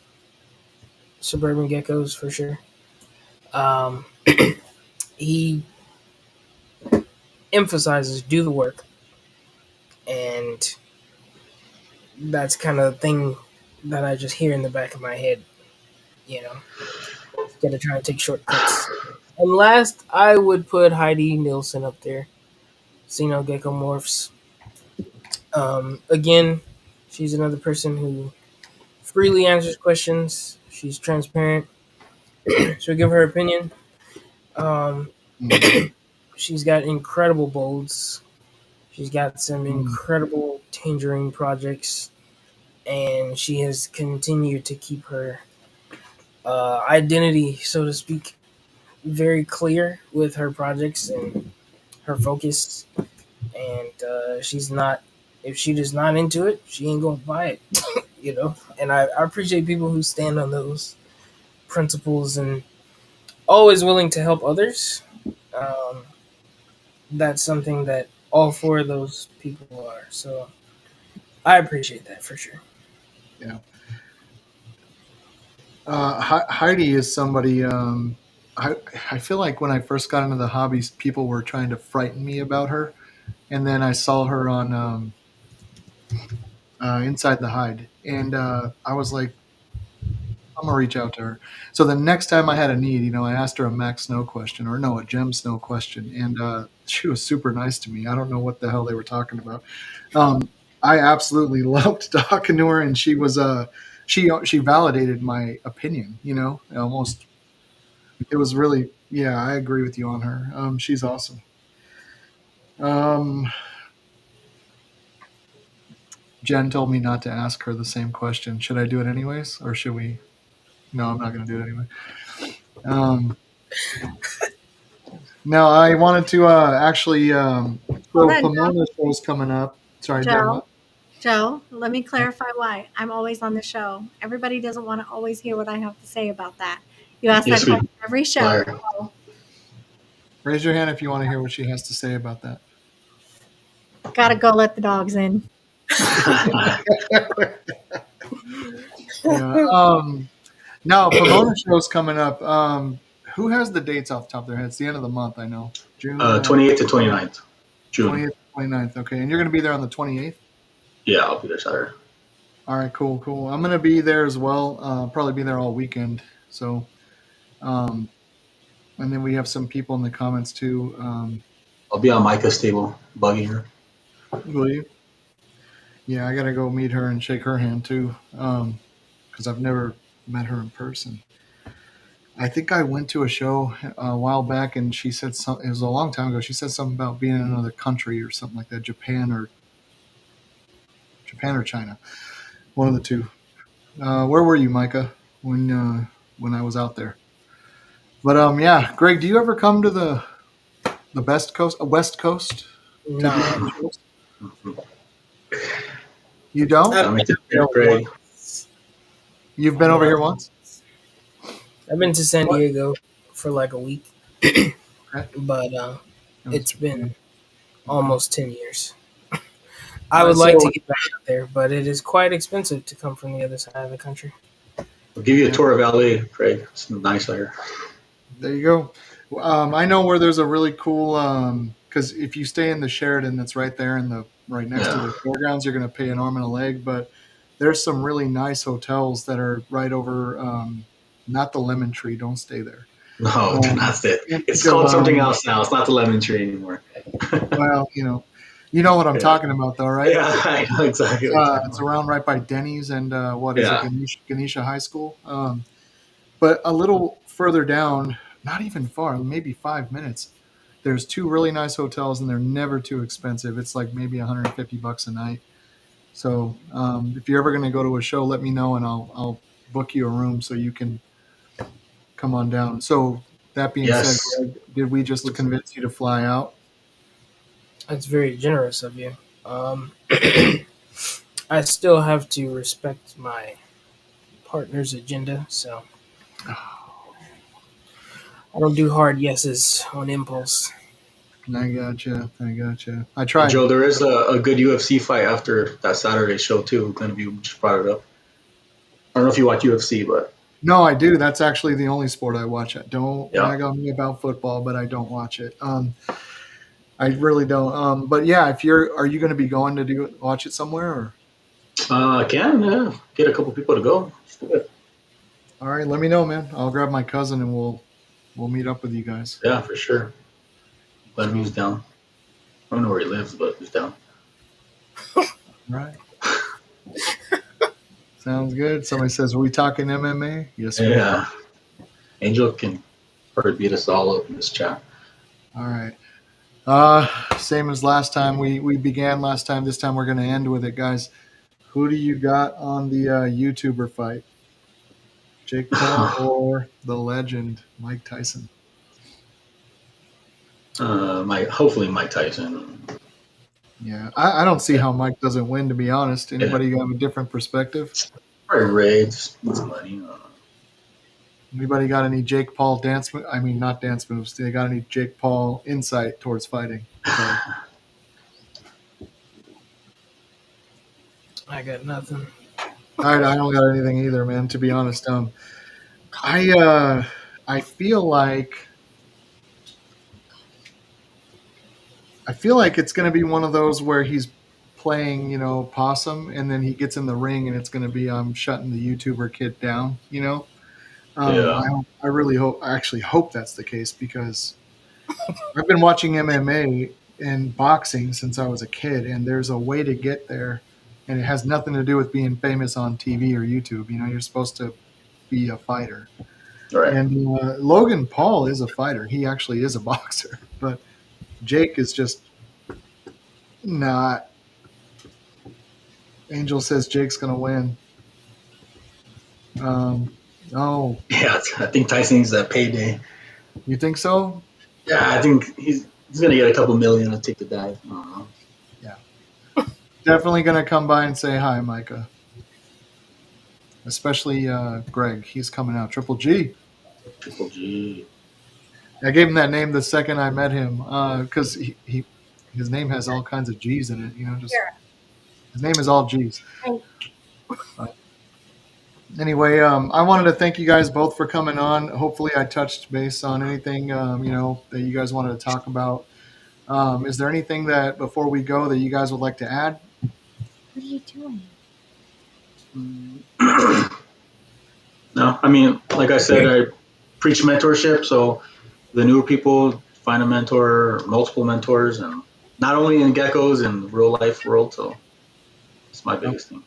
Suburban Geckos for sure. He emphasizes do the work, and that's kind of the thing that I just hear in the back of my head. Instead of trying to take shortcuts. And last, I would put Heidi Nielsen up there. Xeno Gecko Morphs. Again, she's another person who freely answers questions. She's transparent. She'll give her opinion. She's got incredible bolds. She's got some incredible tangerine projects, and she has continued to keep her identity, so to speak, very clear with her projects and her focus, and she's not. If she just not into it, she ain't gonna buy it. And I appreciate people who stand on those principles and always willing to help others. Um, that's something that all four of those people are. So I appreciate that for sure. Yeah. Heidi is somebody. I I feel like when I first got into the hobbies, people were trying to frighten me about her, and then I saw her on Inside the Hide, and I was like, I'm gonna reach out to her. So the next time I had a need, I asked her a Max Snow question, or no, a Gem Snow question, and she was super nice to me. I don't know what the hell they were talking about. I absolutely loved talking to her, and she validated my opinion. Almost it was really, yeah. I agree with you on her. She's awesome. Um, Jen told me not to ask her the same question. Should I do it anyways, or should we? No, I'm not going to do it anyway. Um, no, I wanted to actually. Hold So on, Pomona show's coming up. Sorry, Jen. Joe. What? Joe, let me clarify why. I'm always on the show. Everybody doesn't want to always hear what I have to say about that. You ask that Yes, we question every show. are. Raise your hand if you want to hear what she has to say about that. Gotta go let the dogs in. Yeah. Now Pomona show's coming up. Who has the dates off the top of their head? It's the end of the month. I know June 28th to 29th, June. 20th, 29th. Okay, and you're going to be there on the 28th. Yeah, I'll be there Saturday. All right, cool, cool. I'm going to be there as well. Probably be there all weekend. So, um, and then we have some people in the comments too. I'll be on Micah's table, bugging her. Will you? Yeah, I got to go meet her and shake her hand too, because I've never met her in person. I think I went to a show a while back, and she said something. It was a long time ago. She said something about being in another country or something like that, Japan or China, one of the two. Where were you, Micah, when I was out there? But yeah, Greg, do you ever come to the West Coast to do No, any shows? Mhm. You don't? I've Coming to been there, Greg. once. You've been over Yeah, here once? I've been to San What? Diego for like a week, Okay. but it's been almost 10 years. All I right, would like to so get back out there, but it is quite expensive to come from the other side of the country. I'll give you a yeah, tour of LA, Greg. It's nice out here. there you go. I know where there's a really cool because if you stay in the Sheraton that's right there in the right next to Yeah. the fairgrounds, you're going to pay an arm and a leg. But there's some really nice hotels that are right over, not the Lemon Tree. Don't stay there. No, do not say it. Image It's of called something else now. It's not the lemon tree anymore. well, you know what I'm Yeah. talking about, though, right? Yeah, I know exactly what you're talking It's about. around right by Denny's and what is it, Yeah. Ganesha High School. But a little further down, not even far, maybe 5 minutes. There's two really nice hotels, and they're never too expensive. It's like maybe $150 a night. So if you're ever going to go to a show, let me know, and I'll book you a room so you can come on down. So that being said, Yes. Greg, did we just convince you to fly out? That's very generous of you. Um, I still have to respect my partner's agenda, so I don't do hard yeses on impulse. I gotcha. I gotcha. I Hey, tried. Joe, there is a good UFC fight after that Saturday show, too. Glenview just brought it up. I don't know if you watch UFC, but No, I do. That's actually the only sport I watch. Don't yeah. rag on me about football, but I don't watch it. I really don't. But yeah, are you going to be going to watch it somewhere? Or I can, yeah. Get a couple people to go. Let's do it. all right, let me know, man. I'll grab my cousin and we'll meet up with you guys. Yeah, for sure. So, Glenview's down. I don't know where he lives, but he's down. all right, sounds good. Somebody says, "Are we talking MMA?" Yes, we are. Yeah. Angel can probably beat us all up in this chat. All right. Same as last time. We began last time. This time we're going to end with it, guys. Who do you got on the YouTuber fight? Jake Paul or the legend Mike Tyson? Hopefully Mike Tyson. Yeah, I don't see how Mike doesn't win. To be honest, anybody have a different perspective? Probably Ray, just needs some money. Anybody got any Jake Paul dance? I mean, not dance moves. They got any Jake Paul insight towards fighting? Sorry. I got nothing. I don't got anything either, man. To be honest, I uh, I feel like it's going to be one of those where he's playing, possum, and then he gets in the ring, and it's going to be shutting the YouTuber kid down. Yeah. I really hope. I actually hope that's the case because I've been watching MMA and boxing since I was a kid, and there's a way to get there, and it has nothing to do with being famous on TV or YouTube. You're supposed to be a fighter. Right. And Logan Paul is a fighter. He actually is a boxer, but Jake is just not. Angel says Jake's going to win. Oh, Yeah, I think Tyson needs that payday. you think so? Yeah, I think he's gonna get a couple million to take the dive. I don't know. Yeah. Definitely going to come by and say hi, Micah. Especially Greg. He's coming out. Triple G. Triple G. I gave him that name the second I met him because his name has all kinds of G's in it. Just his name is all G's. But anyway, I wanted to thank you guys both for coming on. Hopefully, I touched base on anything that you guys wanted to talk about. Is there anything that before we go that you guys would like to add? What are you doing? No, I mean, like I said, I preach mentorship. So the newer people find a mentor, multiple mentors, and not only in geckos and real life world. So it's my biggest thing.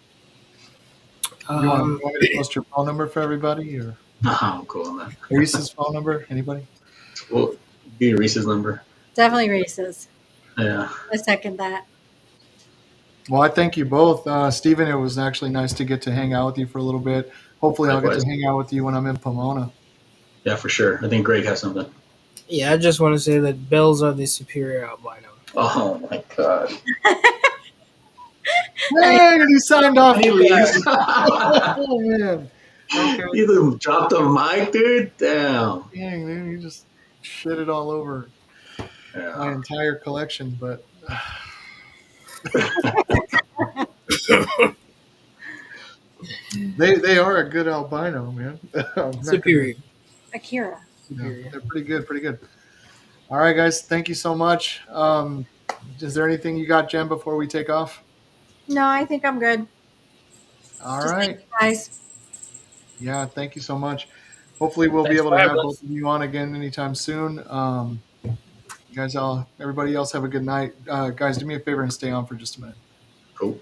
You want me to post your phone number for everybody, or I'm cool on that. Reese's phone number? Anybody? Well, be Reese's number. Definitely Reese's. Yeah. I second that. Well, I thank you both. Stephen, it was actually nice to get to hang out with you for a little bit. Hopefully, I'll get Likewise. to hang out with you when I'm in Pomona. Yeah, for sure. I think Greg has something. Yeah, I just want to say that bells are the superior albino. Oh my god. Hey, and he signed off. He leaves. Oh, man. Okay. You dropped the mic, dude. Damn. Dang, man, you just shit it all over my Yeah. entire collection, but they are a good albino, man. Superior. Akira. Yeah, they're pretty good, pretty good. All right, guys, thank you so much. Is there anything you got, Jen, before we take off? No, I think I'm good. All Just right. thank you guys. Yeah, thank you so much. Hopefully, we'll be Thanks able for to have having both of you on again anytime soon. You guys, everybody else, have a good night. Guys, do me a favor and stay on for just a minute. Cool.